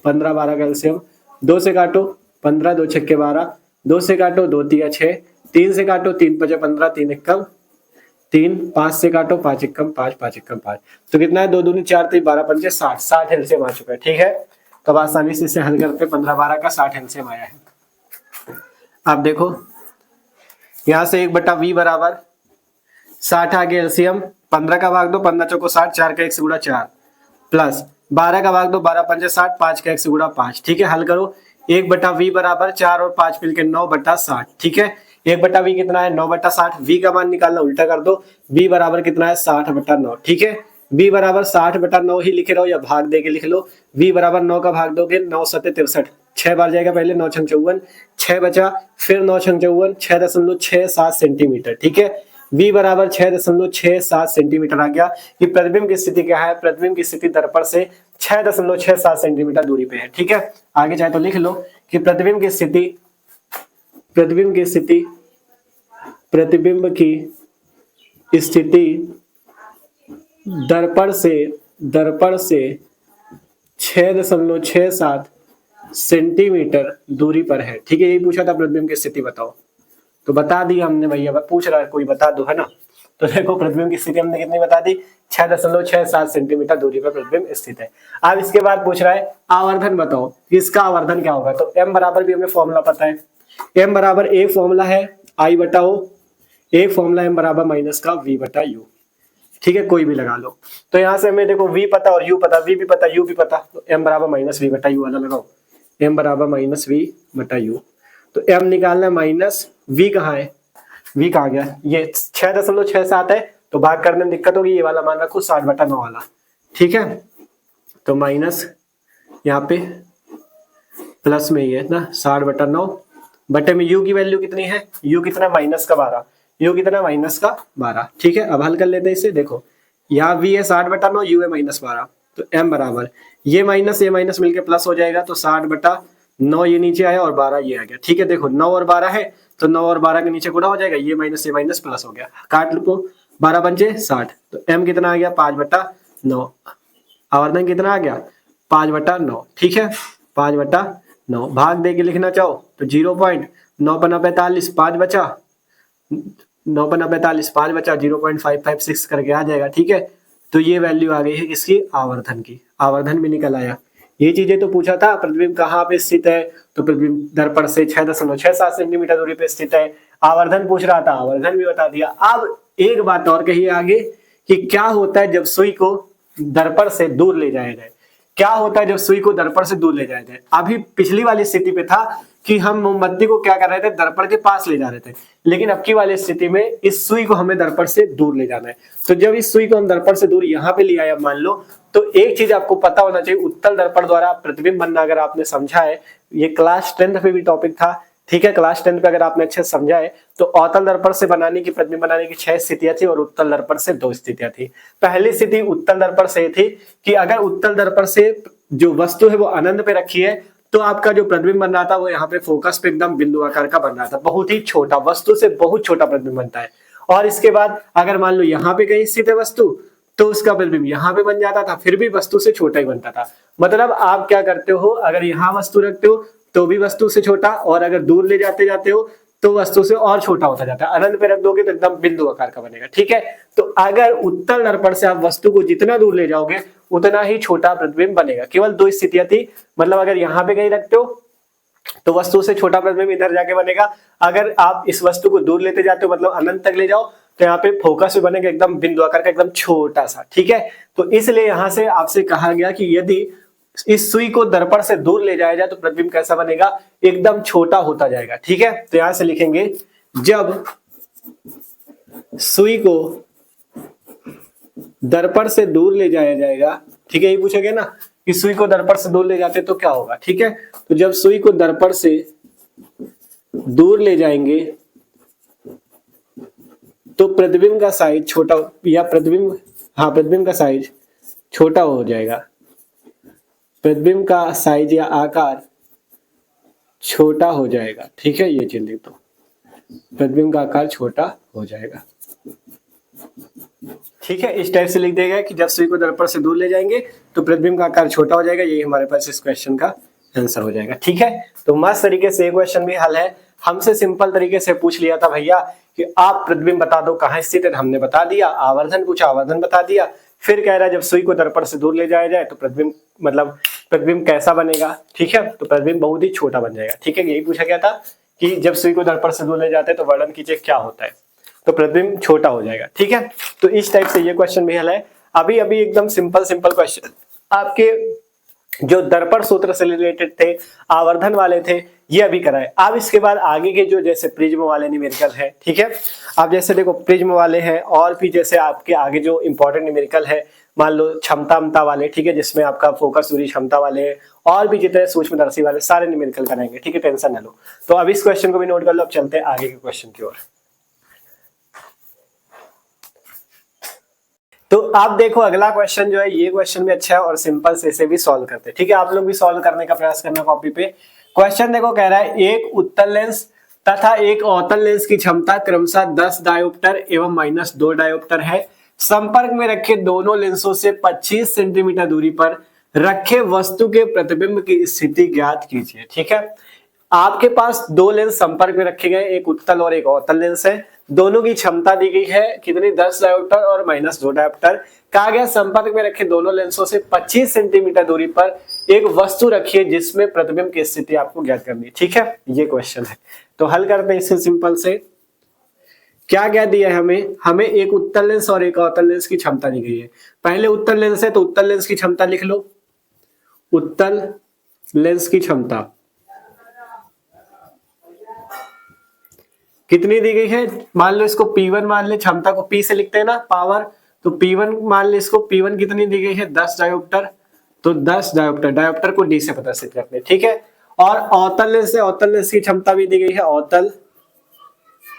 15-12 का एलसीएम, 2 से काटो, 15 2 छक्के 12, 2 से काटो 2 तिया 6, 3 से काटो 3 5 15, 3 एकम 3, 5 से काटो 5 एकम 5, 5 एकम 5, तो कितना है, 2 दूनी 4 3 12 पंचे 60, 60 एलसीएम आ चुका है, ठीक है। तो आसानी से इसे हल करते, 15-12 का 60 एलसीएम आया है। अब देखो यहाँ से 1/v बराबर 60 आगे एलसीएम 15 का भाग दो, 15 चौको 60, 4 का 1 से गुणा 4 प्लस 12 का भाग दो, 12 पंजे 60, 5 का 1 से गुणा 5। ठीक है, हल करो। 1/v बराबर 4 और 5 मिलकर 9/60। ठीक है, 1/v कितना है 9/60। v का मान निकालना, उल्टा कर दो। v बराबर कितना है 60/9। ठीक है, v बराबर 60/9 ही लिखे रहो या भाग दे के लिख लो। v बराबर 9 का भाग दोगे 9 सत्ते 63, 6 बार जाएगा पहले, 9 छंग 54, 6 बचा, फिर 9 छंग 54, 6.67 सेंटीमीटर। ठीक है, v बराबर 6.67 सेंटीमीटर आ गया। कि प्रतिबिंब की स्थिति क्या है, प्रतिबिंब की स्थिति दर्पण से 6.67 सेंटीमीटर दूरी पे है। ठीक है, आगे चाहे तो लिख लो कि प्रतिबिंब की स्थिति दर्पण से 6.67 सेंटीमीटर दूरी पर है। ठीक है, यही पूछा था, प्रतिबिंब की स्थिति बताओ, तो बता दी हमने भैया। पूछ रहा है कोई, बता दो, है ना। तो देखो प्रतिबिंब की स्थिति हमने कितनी बता दी, 6.67 सेंटीमीटर दूरी पर प्रतिबिंब स्थित है। अब इसके बाद पूछ रहा है आवर्धन बताओ, इसका आवर्धन क्या होगा। तो m बराबर भी हमें फॉर्मूला पता है। m बराबर एक फॉर्मूला है I/O, एक फॉर्मूला m बराबर माइनस का v/u। ठीक है, कोई भी लगा लो। तो यहाँ से हमें देखो v पता और u पता, v भी पता u भी पता, तो m बराबर माइनस v/u वाला लगाओ। m बराबर माइनस v/u। तो m निकालना है माइनस v, कहाँ है v कहाँ गया, ये 6.67 है, तो भाग करने में दिक्कत होगी, ये वाला मान रखो 60/9 वाला। ठीक है, तो माइनस यहाँ पे प्लस में ये ना 60/9 बटे में u की वैल्यू कितनी है, u कितना माइनस का 12, u कितना माइनस का 12। ठीक है, अब हल कर लेते हैं इसे। देखो यहाँ v है 60/9, u है -12, तो m बराबर ये माइनस मिलके प्लस हो जाएगा, तो 60/9 ये नीचे आया और 12 ये आ गया। ठीक है, देखो 9 और 12 है, तो 9 और 12 के नीचे गुणा हो जाएगा, ये माइनस प्लस हो गया, काट लो, 12 पंजे 60, तो m कितना आ गया 5/9। आवर्धन कितना आ गया 5/9। ठीक है, 5/9 भाग दे के लिखना चाहो तो 0.9×45, 5 बचा, 9×45 5 बचा, 0.556 करके आ जाएगा। ठीक है, तो ये वैल्यू आ गई है किसकी, आवर्धन की। आवर्धन भी निकल आया। ये चीजें तो पूछा था, प्रतिबिंब कहाँ पे स्थित है, तो प्रतिबिंब दर्पण से 6.67 सेंटीमीटर दूरी पे स्थित है। आवर्धन पूछ रहा था, आवर्धन भी बता दिया। अब एक बात और कही आगे कि क्या होता है जब सुई को दर्पण से दूर ले जाया जाए, क्या होता है जब सुई को दर्पण से दूर ले जाया जाए। अभी पिछली वाली स्थिति पे था कि हम मोमबत्ती को क्या कर रहे थे, दर्पण के पास ले जा रहे थे, लेकिन अब की वाली स्थिति में इस सुई को हमें दर्पण से दूर ले जाना है। तो जब इस सुई को हम दर्पण से दूर यहाँ पे ले आए, मान लो, तो एक चीज आपको पता होना चाहिए, उत्तल दर्पण द्वारा प्रतिबिंब बनना अगर आपने समझा है, ये क्लास 10th पे भी टॉपिक था। ठीक है, क्लास 10 पे अगर आपने अच्छे से समझा है, तो अवतल दर्पण से बनाने की, प्रतिबिंब बनाने की 6 स्थितियां थी और उत्तल दर्पण से 2 स्थितियां थी। पहली स्थिति उत्तल दर्पण से थी कि अगर उत्तल दर्पण से जो वस्तु है वो अनंत पे रखी है, तो आपका जो प्रतिबिंब बन रहा था वो यहाँ पे फोकस पे एकदम बिंदु आकार का बन रहा था, बहुत ही छोटा, वस्तु से बहुत छोटा प्रतिबिंब बनता है। और इसके बाद अगर मान लो यहाँ पे कहीं स्थित है वस्तु, तो उसका प्रतिबिंब यहाँ पे बन जाता था, फिर भी वस्तु से छोटा ही बनता था। मतलब आप क्या करते हो, अगर यहाँ वस्तु रखते हो तो भी वस्तु से छोटा, और अगर दूर ले जाते हो तो वस्तु से और छोटा होता जाता है। अनंत पे रख दोगे तो एकदम बिंदु आकार का बनेगा। ठीक है, तो अगर उत्तल दर्पण से आप वस्तु को जितना दूर ले जाओगे उतना ही छोटा प्रतिबिंब बनेगा। केवल 2 स्थितियां थी, मतलब अगर यहाँ पे कहीं रखते हो तो वस्तु से छोटा प्रतिबिंब इधर जाके बनेगा, अगर आप इस वस्तु को दूर लेते जाते हो मतलब अनंत तक ले जाओ तो यहाँ पे फोकस भी बनेगा एकदम बिंदु आकार का, एकदम छोटा सा। ठीक है, तो इसलिए यहाँ से आपसे कहा गया कि यदि इस सुई को दर्पण से दूर ले जाया जाए तो प्रतिबिंब कैसा बनेगा, एकदम छोटा होता जाएगा। ठीक है, तो यहां से लिखेंगे जब सुई को दर्पण से दूर ले जाया जाएगा। ठीक है, यही पूछा गया ना कि सुई को दर्पण से दूर ले जाते तो क्या होगा। ठीक है, तो जब सुई को दर्पण से दूर ले जाएंगे तो प्रतिबिंब का साइज छोटा, या प्रतिबिंब का साइज छोटा हो जाएगा, प्रतिबिंब का साइज या आकार छोटा हो जाएगा। ठीक है, ये चीज लिख दो, प्रतिबिंब का आकार छोटा हो जाएगा। ठीक है, इस टाइप से लिख देगा कि जब सुई को दर्पण से दूर ले जाएंगे तो प्रतिबिंब का आकार छोटा हो जाएगा। यही हमारे पास इस क्वेश्चन का आंसर हो जाएगा। ठीक है, तो मस्त तरीके से ये क्वेश्चन भी हल है। हमसे सिंपल तरीके से पूछ लिया था भैया कि आप प्रतिबिंब बता दो कहाँ स्थित है, हमने बता दिया। आवर्धन पूछा, आवर्धन बता दिया। फिर कह रहा है जब सुई को दर्पण से दूर ले जाया जाए तो प्रतिबिंब कैसा बनेगा। ठीक है, तो प्रतिबिंब बहुत ही छोटा बन जाएगा। ठीक है, यही पूछा गया था कि जब सुई को दर्पण से दूर ले जाते हैं तो वर्णन कीजिए क्या होता है, तो प्रतिबिंब छोटा हो जाएगा। ठीक है, तो इस टाइप से ये क्वेश्चन भी हल है। अभी अभी एकदम सिंपल क्वेश्चन आपके जो दर्पण सूत्र से रिलेटेड थे, आवर्धन वाले थे, ये अभी कराए। अब इसके बाद आगे के जो जैसे प्रिज्म वाले न्यूमेरिकल है, ठीक है, आप जैसे देखो प्रिज्म वाले हैं, और भी जैसे आपके आगे जो इंपॉर्टेंट न्यूमेरिकल है, मान लो क्षमता वाले, ठीक है, जिसमें आपका फोकस दूरी क्षमता वाले है, और भी जितने सूक्ष्मदर्शी वाले सारे न्यूमेरिकल कराएंगे। ठीक है, टेंशन न लो। तो अब इस क्वेश्चन को भी नोट कर लो। अब चलते हैं आगे के क्वेश्चन की ओर। तो आप देखो अगला क्वेश्चन जो है, ये क्वेश्चन भी अच्छा है और सिंपल से इसे भी सॉल्व करते हैं। ठीक है, आप लोग भी सॉल्व करने का प्रयास करना कॉपी पे। क्वेश्चन देखो, कह रहा है एक उत्तल लेंस तथा एक अवतल लेंस की क्षमता क्रमशः 10 डायोप्टर एवं -2 डायोप्टर है। संपर्क में रखे दोनों लेंसों से 25 सेंटीमीटर दूरी पर रखे वस्तु के प्रतिबिंब की स्थिति ज्ञात कीजिए। ठीक है, आपके पास दो लेंस संपर्क में रखे गए, एक उत्तल और एक अवतल लेंस है। दोनों की क्षमता दी गई है कितनी, 10 डायोप्टर और -2 डायोप्टर। कहा गया संपर्क में रखे दोनों लेंसों से 25 सेंटीमीटर दूरी पर एक वस्तु रखिए जिसमें प्रतिबिंब की स्थिति आपको ज्ञात करनी है। ठीक है, ये क्वेश्चन है, तो हल करते हैं इसे सिंपल से। क्या क्या दिया है हमें एक उत्तल लेंस और एक अवतल लेंस की क्षमता दी गई है। पहले उत्तल लेंस है तो उत्तल लेंस की क्षमता लिख लो। उत्तल लेंस की क्षमता कितनी दी गई है, मान लो इसको P1 मान ले, क्षमता को P से लिखते हैं ना पावर, तो P1 मान ले, इसको P1 कितनी दी गई है, 10 डायोप्टर, तो 10 डायोप्टर, डायोप्टर को D से प्रदर्शित करते हैं। ठीक है, और अवतल लेंस है, अवतल लेंस की क्षमता भी दी गई है। अवतल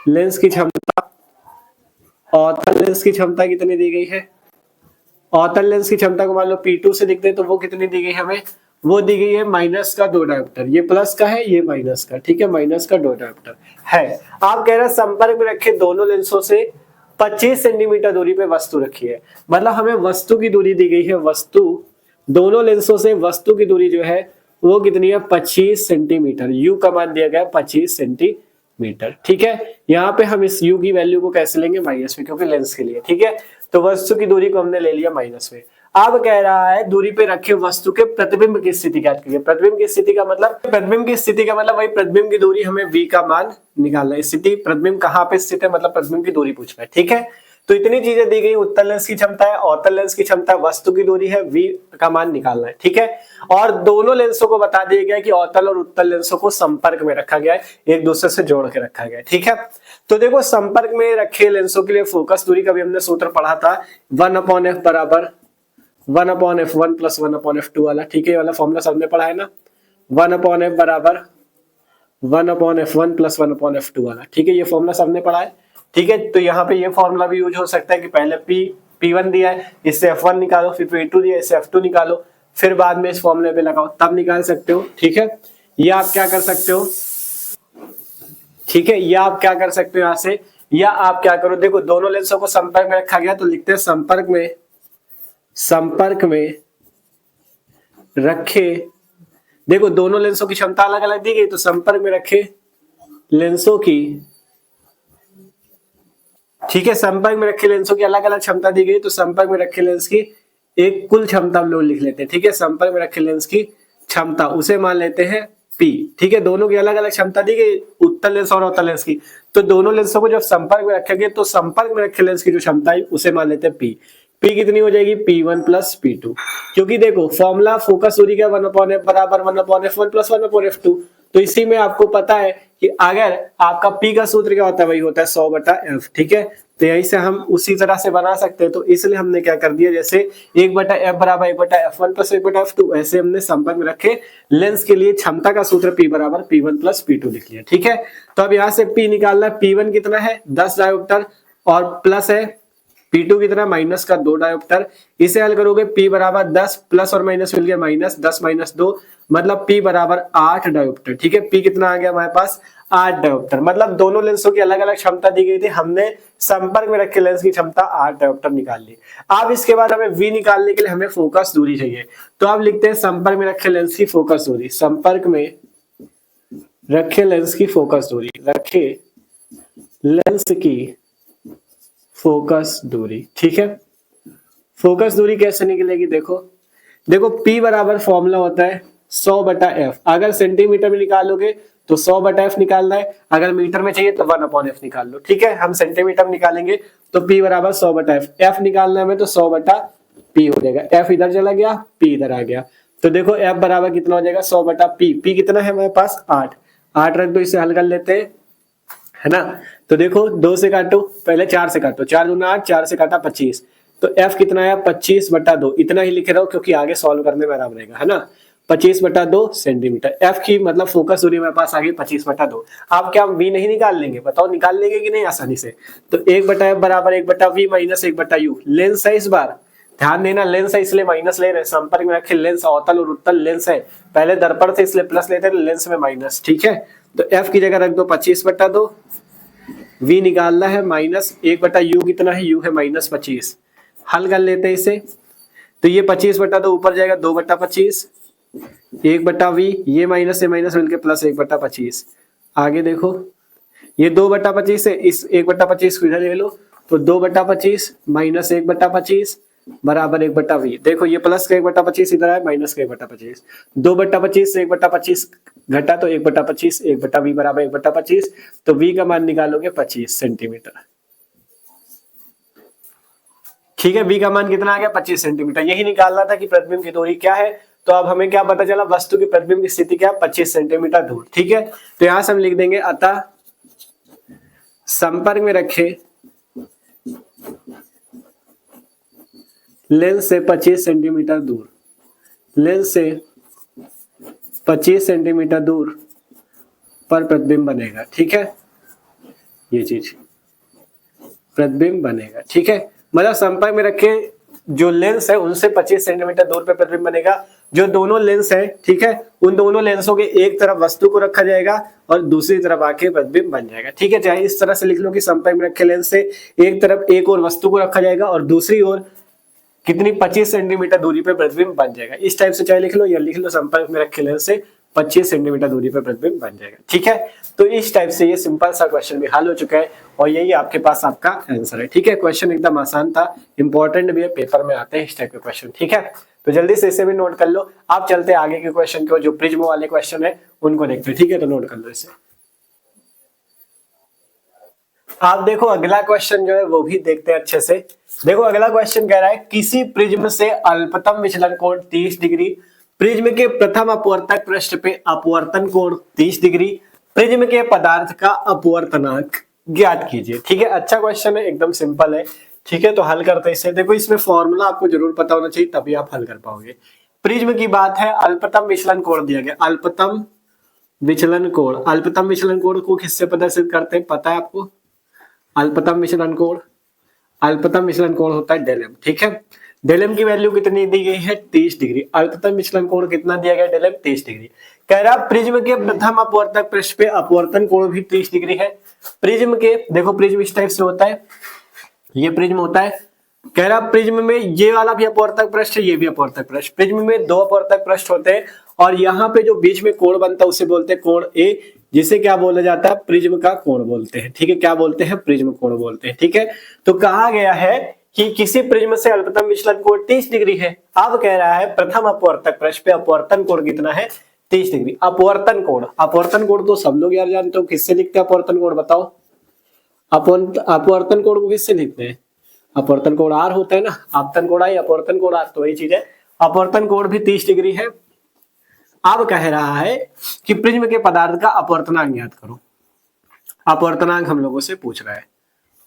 लेंस की क्षमता, अवतल लेंस की क्षमता कितनी दी गई है, अवतल लेंस की क्षमता को मान लो P2 से लिखते हैं, तो वो कितनी दी गई है हमें, वो दी गई है -2 डायोप्टर। ये प्लस का है, ये माइनस का। ठीक है, -2 डायोप्टर है। आप कह रहे हैं संपर्क में रखे दोनों लेंसों से 25 सेंटीमीटर दूरी पे वस्तु रखी है, मतलब हमें वस्तु की दूरी दी गई है। वस्तु, दोनों लेंसों से वस्तु की दूरी जो है वो कितनी है, 25 सेंटीमीटर। यू का मान दिया गया 25 सेंटीमीटर। ठीक है, यहाँ पे हम इस यू की वैल्यू को कैसे लेंगे, माइनस में, क्योंकि लेंस के लिए। ठीक है, तो वस्तु की दूरी को हमने ले लिया माइनस में। अब कह रहा है दूरी पे रखे वस्तु के प्रतिबिंब की स्थिति ज्ञात कीजिए। प्रतिबिंब की स्थिति का मतलब वही प्रतिबिंब की दूरी, हमें v का मान निकालना है। स्थिति प्रतिबिंब कहाँ पे स्थित है, मतलब प्रतिबिंब की दूरी पूछ रहा है। ठीक है, तो इतनी चीजें दी गई। उत्तल लेंस की क्षमता है, अवतल लेंस की क्षमता, वस्तु की दूरी है, v का मान निकालना है। ठीक है, और दोनों लेंसों को बता दिया गया कि अवतल और उत्तल लेंसों को संपर्क में रखा गया है, एक दूसरे से जोड़ के रखा गया है। ठीक है, तो देखो संपर्क में रखे लेंसों के लिए फोकस दूरी का भी हमने सूत्र पढ़ा था, 1/f बराबर 1/f1 + 1/f2 वाला। ठीक है, ये वाला फॉर्मूला सबने पढ़ा है ना, 1/f बराबर 1/f1 + 1/f2 वाला। ठीक है, ये फॉर्मूला सबने पढ़ा है। ठीक है, तो यहाँ पे ये फॉर्मूला भी यूज हो सकता है कि पहले P1 दिया है, इससे F1 निकालो, फिर P2 दिया है, इससे F2 निकालो, फिर बाद में इस फॉर्मूले पे लगाओ, तब निकाल सकते हो। ठीक है, या आप क्या कर सकते हो, ठीक है, या आप क्या कर सकते हो यहाँ से, या आप क्या करो, देखो दोनों लेंसों को संपर्क में रखा गया, तो लिखते हैं संपर्क में रखे, देखो दोनों लेंसों की क्षमता अलग अलग दी गई, तो संपर्क में रखे लेंसों की, ठीक है, संपर्क में रखे लेंसों की अलग अलग क्षमता दी गई, तो संपर्क में रखे लेंस की एक कुल क्षमता हम लोग लिख लेते हैं। ठीक है, संपर्क में रखे लेंस की क्षमता, उसे मान लेते हैं P। ठीक है, दोनों की अलग अलग क्षमता दी गई, उत्तल लेंस और अवतल लेंस की, तो दोनों लेंसों को जब संपर्क में रखेंगे तो संपर्क में रखे लेंस की जो क्षमता है उसे मान लेते हैं P। P कितनी हो जाएगी, P1 + P2, क्योंकि देखो फॉर्मूला फोकस दूरी का 1/f बराबर 1/f1 + 1/f2, तो इसी में आपको पता है कि अगर आपका P का सूत्र क्या होता है, वही होता है 100/f। ठीक है, तो यहीं से हम उसी तरह से बना सकते हैं, तो इसलिए हमने क्या कर दिया, जैसे 1/f बराबर 1/f1 + 1/f2, ऐसे हमने संपर्क में रखे लेंस के लिए क्षमता का सूत्र P बराबर P1 + P2 लिख लिया। ठीक है, तो अब यहाँ से P निकालना है, P1 कितना है, 10 डायोप्टर, और प्लस है P2 कितना, -2 डायोप्टर। इसे हल करोगे P बराबर 10, प्लस और माइनस मिल गया -10 - 2, मतलब P बराबर 8 डायोप्टर। ठीक है, P कितना आ गया हमारे पास, 8 डायोप्टर, मतलब दोनों लेंसों की अलग अलग क्षमता दी गई थी, हमने संपर्क में रखे लेंस की क्षमता 8 डायोप्टर निकाल ली। अब इसके बाद हमें V निकालने के लिए हमें फोकस दूरी चाहिए, तो अब लिखते हैं संपर्क में रखे लेंस की फोकस दूरी, संपर्क में रखे लेंस की फोकस दूरी, रखे लेंस की फोकस दूरी। ठीक है, फोकस दूरी कैसे निकलेगी, देखो P बराबर फॉर्मूला होता है 100/f। अगर सेंटीमीटर में निकालोगे तो 100/f निकालना है, अगर मीटर में चाहिए तो 1/f निकाल लो। ठीक है, हम सेंटीमीटर में निकालेंगे तो p बराबर 100/f। f निकालना है हमें तो 100/p हो जाएगा। f इधर चला गया, p इधर आ गया, तो देखो f बराबर कितना हो जाएगा 100/p। p कितना है हमारे पास 8, 8 रख दो, इसे हल कर लेते हैं, है ना। तो देखो 2 से काटो, पहले 4 से काटो, 4 दूना 8, 4 से काटा 25, तो f कितना है 25/2। इतना ही लिख रहा हूं क्योंकि आगे सॉल्व करने में आराम रहेगा, है ना। 25/2 सेंटीमीटर। f की मतलब फोकस दूरी मेरे पास आ गई 25/2। आप क्या v नहीं निकाल लेंगे, बताओ निकाल लेंगे कि नहीं आसानी से। तो 1/f बराबर 1/v माइनस 1/u। लेंस है इस बार, ध्यान देना लेंस है इसलिए माइनस ले रहे हैं, संपर्क में रखे लेंस, अवतल और उत्तल लेंस है, पहले दर्पण थे इसलिए प्लस लेते हैं, लेंस में माइनस। ठीक है, तो f की जगह रख दो 25/2, v निकालना है माइनस 1/u, कितना है u है -25। हल कर लेते हैं इसे, तो ये 25/2 ऊपर जाएगा 2/25, 1/v, ये माइनस से माइनस मिलकर प्लस 1/25। आगे देखो ये 2/25 है, इस 1/25 को इधर ले लो, तो 2/25 माइनस 1/25 बराबर 1/v। देखो ये प्लस का 1/25 इधर है, माइनस का 1/25, 2/25 से 1/25 घटा तो 1/25, 1/v बराबर 1/25, तो v का मान निकालोगे 25 सेंटीमीटर। ठीक है, v का मान कितना आ गया 25 सेंटीमीटर। यही निकालना था कि प्रतिबिंब की दूरी क्या है, तो अब हमें क्या पता चला, वस्तु की प्रतिबिंब की स्थिति क्या है 25 सेंटीमीटर दूर। ठीक है, तो यहां से हम लिख देंगे अतः संपर्क में रखे लेंस से 25 सेंटीमीटर दूर, लेंस से 25 सेंटीमीटर दूर पर प्रतिबिंब बनेगा। ठीक है, ये चीज प्रतिबिंब बनेगा। ठीक है, मतलब संपर्क में रखे जो लेंस है उनसे 25 सेंटीमीटर दूर पे प्रतिबिंब बनेगा। जो दोनों लेंस है, ठीक है, उन दोनों लेंसों के एक तरफ वस्तु को रखा जाएगा और दूसरी तरफ आके प्रतिबिंब बन जाएगा। ठीक है, चाहे इस तरह से लिख लो कि संपर्क में रखे लेंस से एक तरफ एक और वस्तु को रखा जाएगा और दूसरी ओर कितनी 25 सेंटीमीटर दूरी पे प्रतिबिंब बन जाएगा। इस टाइप से चाहे लिख लो या लिख लो संपर्क में रखे लेंस से 25 सेंटीमीटर दूरी पे प्रतिबिंब बन जाएगा। ठीक है, तो इस टाइप से ये सिंपल सा क्वेश्चन भी हल हो चुका है और यही आपके पास आपका आंसर है। ठीक है, क्वेश्चन एकदम आसान था, इंपॉर्टेंट भी है, पेपर में आते हैं इस टाइप के क्वेश्चन। ठीक है, तो जल्दी से इसे भी नोट कर लो। आप चलते आगे के क्वेश्चन को, जो प्रिज्म वाले क्वेश्चन है उनको देखते हैं। ठीक है, तो नोट कर लो इसे। आप देखो अगला क्वेश्चन जो है वो भी देखते हैं अच्छे से। देखो अगला क्वेश्चन कह रहा है किसी प्रिज्म से अल्पतम विचलन कोण 30 डिग्री, प्रिज्म के प्रथम अपवर्तक पृष्ठ पे अपवर्तन कोण 30 डिग्री, प्रिज्म के पदार्थ का अपवर्तनांक ज्ञात कीजिए। ठीक है, अच्छा क्वेश्चन है, एकदम सिंपल है। ठीक है, तो हल करते हैं इसे। देखो इसमें फॉर्मूला आपको जरूर पता होना चाहिए तभी आप हल कर पाओगे। प्रिज्म की बात है, अल्पतम विचलन कोण दिया गया, अल्पतम विचलन कोण। अल्पतम विचलन कोण को किससे प्रदर्शित करते हैं पता है आपको? अल्पतम विचलन कोण, अल्पतम विचलन कोण होता है डेलm। ठीक है, डेलm की वैल्यू कितनी दी गई है 30 डिग्री। अल्पतम विचलन कोण कितना दिया गया डेलm 30 डिग्री। कह रहा प्रिज्म के प्रथम अपवर्तक पृष्ठ पे अपवर्तन कोण भी 30 डिग्री है। प्रिज्म के, देखो प्रिज्म इस टाइप से होता है, ये प्रिज्म होता है। कह रहा प्रिज्म में ये वाला भी अपवर्तक पृष्ठ है, ये भी अपवर्तक पृष्ठ। प्रिज्म में 2 अपवर्तक पृष्ठ होते हैं और यहाँ पे जो बीच में कोण बनता है उसे बोलते हैं कोण ए, जिसे क्या बोला जाता है प्रिज्म का कोण बोलते हैं। ठीक है, क्या बोलते हैं प्रिज्म कोण बोलते हैं। ठीक है, तो कहा गया है कि किसी प्रिज्म से अल्पतम विचलन कोण 30 डिग्री है। अब कह रहा है प्रथम अपवर्तक पृष्ठ पे अपवर्तन कोण कितना है 30 डिग्री। अपवर्तन कोण, अपवर्तन कोण तो सब लोग यार जानते हो, किससे लिखते हैं अपवर्तन कोण बताओ? अपवर्तन कोण को किससे लिखते हैं? अपवर्तन कोण आर होता है ना, आपतन कोण आई, अपवर्तन कोण आर, तो वही चीज है। अपवर्तन कोण भी 30 डिग्री है। अब कह रहा है कि प्रिज्म के पदार्थ का अपवर्तनांक ज्ञात करो। अपवर्तनांक हम लोगों से पूछ रहा है,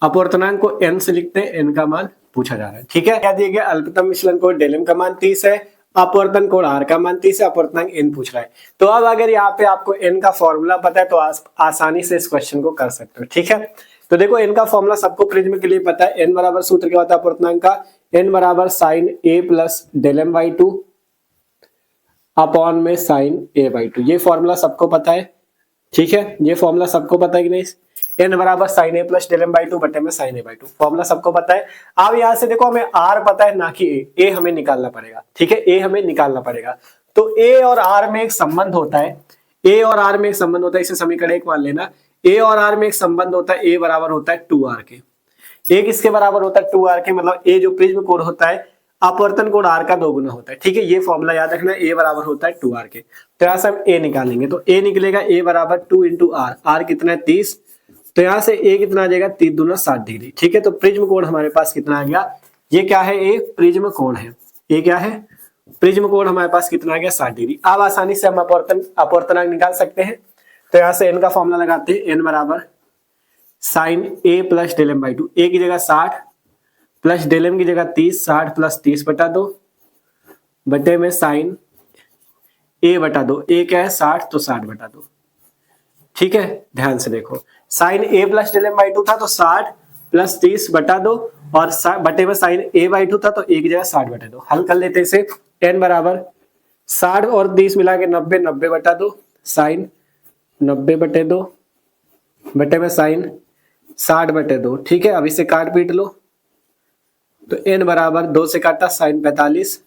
अपवर्तनांक को n से लिखते हैं, n का मान पूछा जा रहा है। ठीक है, क्या दिया गया अल्पतम विचलन कोण डेलm का मान 30 है, अपवर्तन कोण r का मान 30 है, अपवर्तनांक n पूछ रहा है। तो अब अगर यहाँ पे आपको n का फॉर्मूला पता है तो आसानी से इस क्वेश्चन को कर सकते हो। ठीक है, तो देखो n का फॉर्मूला सबको प्रिज्म के लिए पता है। n बराबर सूत्र क्या होता है अपवर्तनांक का, n बराबर sin a प्लस डेलm बाई 2 अपॉन में sin a बाई 2, ये फॉर्मूला सबको पता है। ठीक है, ये फॉर्मूला सबको पता है कि नहीं? n बराबर sin a प्लस डेलm बाई 2 बटे में sin a बाई 2, फॉर्मूला सबको पता है। अब यहाँ से देखो हमें r पता है ना कि a हमें निकालना पड़ेगा। ठीक है, a हमें निकालना पड़ेगा। तो a और r में एक संबंध होता है, a और r में एक संबंध होता है, इसे समीकरण 1 मान लेना। a और r में एक संबंध होता है, a बराबर होता है 2r के। a किसके बराबर होता है 2r के, मतलब a जो प्रिज्म कोण होता है अपवर्तन कोण r का 2 गुना होता है। ठीक है, ये फॉर्मूला याद रखना, a बराबर होता है 2r के। तो यहाँ से हम a निकालेंगे, तो a निकलेगा a बराबर 2 इंटू आर, r कितना है 30, तो यहाँ से a कितना आ जाएगा 3 दूना 60 डिग्री। ठीक है, तो प्रिज्म कोण हमारे पास कितना आ गया, ये क्या है, a प्रिज्म कोण है, ये क्या है प्रिज्म कोण हमारे पास कितना आ गया 60 डिग्री। अब आसानी से हम अपवर्तनांक निकाल सकते हैं। तो यहाँ से n का फॉर्मूला लगाते हैं, n बराबर sine a plus del M by 2, a की जगह 60 प्लस डेल एम की जगह 30, 60 प्लस 30 बटा 2 बटे में साइन a बटा 2, a क्या है 60, तो 60 बटा 2। ठीक है, ध्यान से देखो, sine a plus del M by 2 था तो 60 प्लस 30 बटा 2 और बटे में साइन a बाई 2 था तो a की जगह 60 बटा 2। हल कर लेते इसे, n बराबर 60 और 30 मिला के 90, 90 बटा 2 साइन 90 बटे 2 बटे में साइन 60 बटे 2। ठीक है, अब इसे काट पीट लो, तो n बराबर 2 से काटा साइन 45,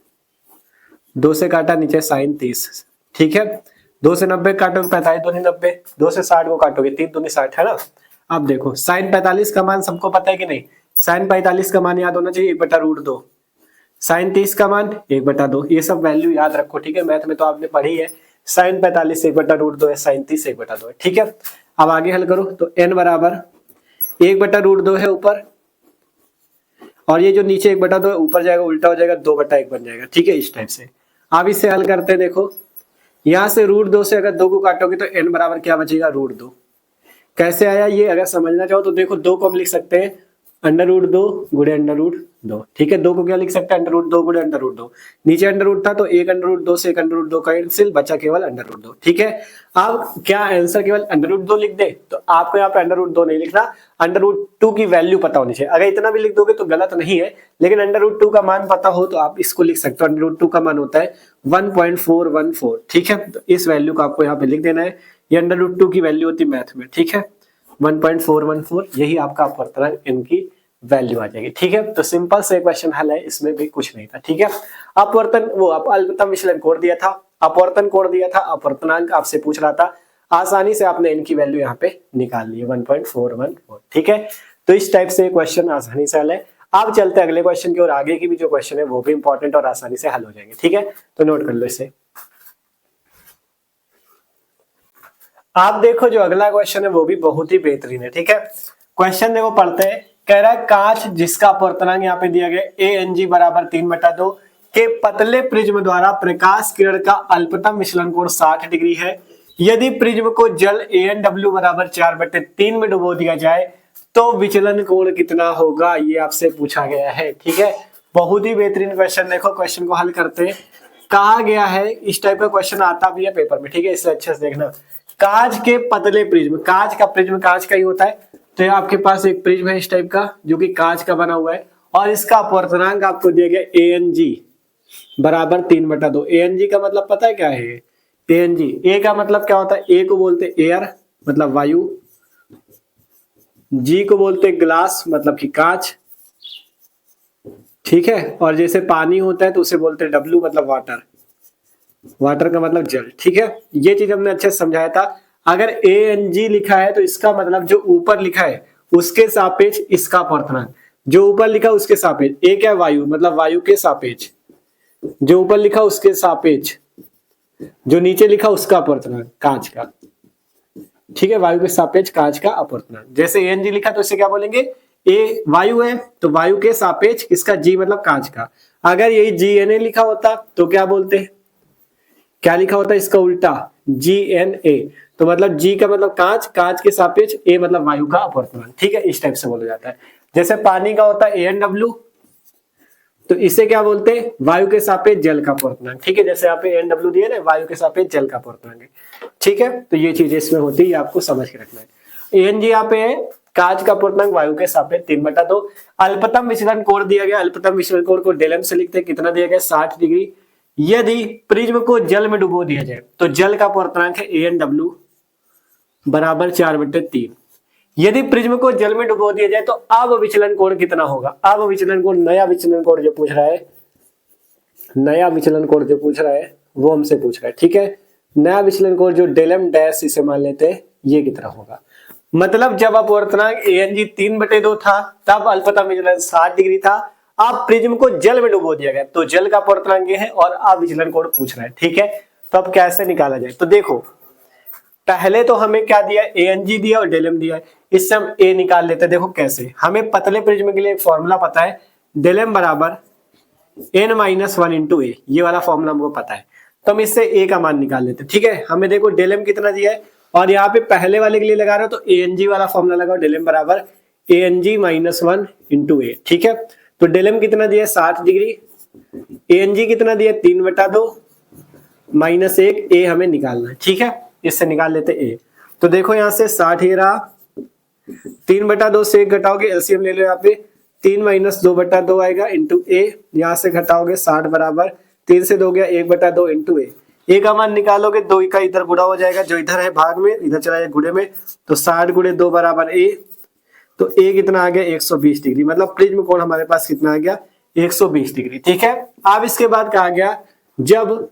2 से काटा नीचे साइन 30। ठीक है, 2 से 90 काटोगे 45 दूनी 90, 2 से 60 को काटोगे 3 दूनी 60, है ना। अब देखो साइन 45 का मान सबको पता है कि नहीं, साइन 45 का मान याद होना चाहिए 1/√2, साइन 30 का मान 1/2, ये सब वैल्यू याद रखो। ठीक है, मैथ में तो आपने पढ़ी है, साइन 45 1/√2 है, साइन 30 1/2 है। ठीक है, अब आगे हल करो, तो n बराबर 1/√2 है ऊपर, और ये जो नीचे 1/2 है ऊपर जाएगा, उल्टा हो जाएगा 2/1 बन जाएगा। ठीक है, इस टाइप से। अब इससे हल करते हैं, देखो यहां से √2 से अगर 2 को काटोगे तो n बराबर क्या बचेगा, √2। कैसे आया ये अगर समझना चाहो तो देखो, 2 को हम लिख सकते हैं √2 गुणे √2। ठीक है, 2 को क्या लिख सकते हैं, √2 गुणे √2। नीचे √ था तो 1 √2 से 1 √2 कैंसिल, बचा केवल √2। ठीक है, अब क्या आंसर केवल √2 लिख दे, तो आपको यहाँ पे √2 नहीं लिखना, √2 की वैल्यू पता होनी चाहिए। अगर इतना भी लिख दोगे तो गलत नहीं है, लेकिन √2 का मान पता हो तो आप इसको लिख सकते हो। √2 का मान होता है 1.414। ठीक है, तो इस वैल्यू को आपको यहाँ पे लिख देना है, ये √2 की वैल्यू होती है मैथ में। ठीक है, 1.414, यही आपका अपवर्तनांक इनकी वैल्यू आ जाएगी। ठीक है, तो सिंपल से क्वेश्चन हल है, इसमें भी कुछ नहीं था। ठीक है, अपवर्तन वो अल्पतम विचलन कोण दिया था, अपवर्तन कोण दिया था, अपवर्तनांक आपसे पूछ रहा था, आसानी से आपने इनकी वैल्यू यहाँ पे निकाल ली है 1.414। ठीक है, तो इस टाइप से क्वेश्चन आसानी से हल है। अब चलते हैं अगले क्वेश्चन की और, आगे की भी जो क्वेश्चन है वो भी इंपॉर्टेंट और आसानी से हल हो जाएंगे। ठीक है, तो नोट कर लो इसे। आप देखो जो अगला क्वेश्चन है वो भी बहुत ही बेहतरीन है। ठीक है, क्वेश्चन देखो पढ़ते हैं, कह रहा है कांच जिसका अपवर्तनांक यहाँ पे दिया गया ANG बराबर 3/2 के पतले प्रिज्म द्वारा प्रकाश किरण का अल्पतम विचलन कोण 60 डिग्री है। यदि प्रिज्म को जल AnW बराबर 4/3 में डुबो दिया जाए तो विचलन कोण कितना होगा, ये आपसे पूछा गया है। ठीक है, बहुत ही बेहतरीन क्वेश्चन। देखो क्वेश्चन को हल करते हैं, कहा गया है इस टाइप का क्वेश्चन आता भी है पेपर में। ठीक है, इससे अच्छे से देखना, कांच के पतले प्रिज्म, कांच का प्रिज्म कांच का ही होता है, तो आपके पास एक प्रिज्म है इस टाइप का जो कि कांच का बना हुआ है, और इसका अपवर्तनांक आपको दिया गया ANG बराबर 3/2। ANG का मतलब पता है क्या है, ANG A का मतलब क्या होता है, A को बोलते एयर मतलब वायु, G को बोलते ग्लास मतलब कि कांच। ठीक है, और जैसे पानी होता है तो उसे बोलते हैं W मतलब वाटर, वाटर का मतलब जल। ठीक है, ये चीज हमने अच्छे से समझाया था। अगर ANG लिखा है तो इसका मतलब जो ऊपर लिखा है उसके सापेक्ष इसका अपवर्तनांक, जो ऊपर लिखा उसके सापेक्ष, A क्या वायु मतलब वायु के सापेक्ष, जो ऊपर लिखा उसके सापेक्ष, जो नीचे लिखा उसका अपवर्तनांक कांच का। ठीक है, वायु के सापेक्ष कांच का अपवर्तनांक। जैसे ANG लिखा तो इसे क्या बोलेंगे, A वायु है तो वायु के सापेक्ष इसका G मतलब कांच का। अगर यही GNA लिखा होता तो क्या बोलते, क्या लिखा होता है इसका उल्टा GNA, तो मतलब G का मतलब कांच, कांच के सापेक्ष A मतलब वायु का अपवर्तनांक। ठीक है, इस टाइप से बोला जाता है। जैसे पानी का होता है ANW, तो इसे क्या बोलते हैं, वायु के सापेक्ष जल का अपवर्तनांक। ठीक है, जैसे यहाँ पे ANW दिया ना, वायु के सापेक्ष जल का अपवर्तनांक है। ठीक है, तो ये चीजें इसमें होती है, आपको समझ के रखना है। ANG यहाँ पे है, कांच का अपवर्तनांक वायु के सापेक्ष 3/2। अल्पतम विचलन कोण दिया गया, अल्पतम विचलन कोण को डेल एम से लिखते हैं, कितना दिया गया 60 डिग्री। यदि प्रिज्म को जल में डुबो दिया जाए तो जल का अपवर्तनांक है AnW बराबर 4/3। यदि प्रिज्म को जल में डुबो दिया जाए तो अब विचलन कोण कितना होगा, अब विचलन कोण, नया विचलन कोण जो पूछ रहा है, नया विचलन कोण जो पूछ रहा है वो हमसे पूछ रहा है। ठीक है, नया विचलन कोण जो डेल एम डैश इसे मान लेते हैं, ये कितना होगा। मतलब जब अपवर्तनांक ANG 3/2 था तब अल्पतम विचलन 60 डिग्री था, अब प्रिज्म को जल में डुबो दिया गया, तो जल का अपवर्तनांक ये है और अब विचलन कोण पूछ रहा है। ठीक है, तो अब कैसे निकाला जाए, तो देखो पहले तो हमें क्या दिया है, ANG दिया और डेल एम दिया है, इससे हम A निकाल लेते हैं। देखो कैसे, हमें पतले प्रिज्म के लिए एक फॉर्मूला पता है, डेल एम बराबर n-1 इंटू ए, ये वाला फॉर्मूला हमको पता है, तो हम इससे A का मान निकाल लेते हैं। ठीक है, हमें देखो डेल एम कितना दिया है और यहाँ पे पहले वाले के लिए लगा रहे हो तो ANG वाला फॉर्मूला लगाओ, डेल एम बराबर ANG-1 इंटू ए। ठीक है, तो डेल एम कितना दिया है 60 डिग्री, ANG कितना दिया है 3/2 माइनस 1, ए हमें निकालना है। ठीक है, इससे निकाल लेते ए, तो देखो यहाँ से 60 ही रहा, 3/2 से 1 घटाओगे, एलसीएम ले लो, यहाँ पे 3 - 2/2 आएगा इंटू ए, यहाँ से घटाओगे 60 बराबर 3 से 2 गया 1/2 इंटू ए का मान निकालोगे, 2 का इधर गुणा हो जाएगा, जो इधर है भाग में इधर चला जाए गुणे में, तो 60 × 2 बराबर ए, तो ए कितना आ गया 120 डिग्री, मतलब प्रिज्म कोण हमारे पास कितना आ गया 120 डिग्री। ठीक है, अब इसके बाद कहा गया जब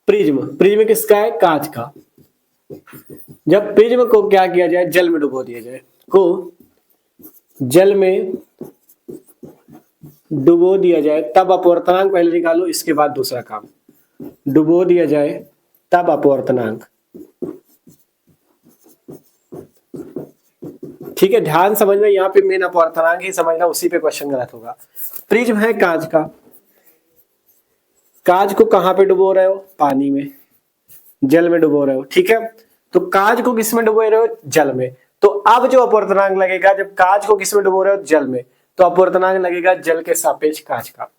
प्रिज्म किसका है, कांच का, जब प्रिज्म को क्या किया जाए, जल में डुबो दिया जाए, को जल में डुबो दिया जाए, तब अपवर्तनांक पहले निकालो, इसके बाद दूसरा काम, डुबो दिया जाए तब अपवर्तनांक। ठीक है, ध्यान समझना, यहाँ पे मेन अपवर्तनांक ही समझना, उसी पे क्वेश्चन गलत होगा। प्रिज्म है कांच का, कांच को कहां पे डुबो रहे हो, पानी में, जल में डुबो रहे हो। ठीक है, तो कांच को किस में डुबो रहे हो, जल में, तो अब जो अपवर्तनांक लगेगा, जब कांच को किस में डुबो रहे हो, जल में, तो अपवर्तनांक लगेगा जल के सापेक्ष कांच का।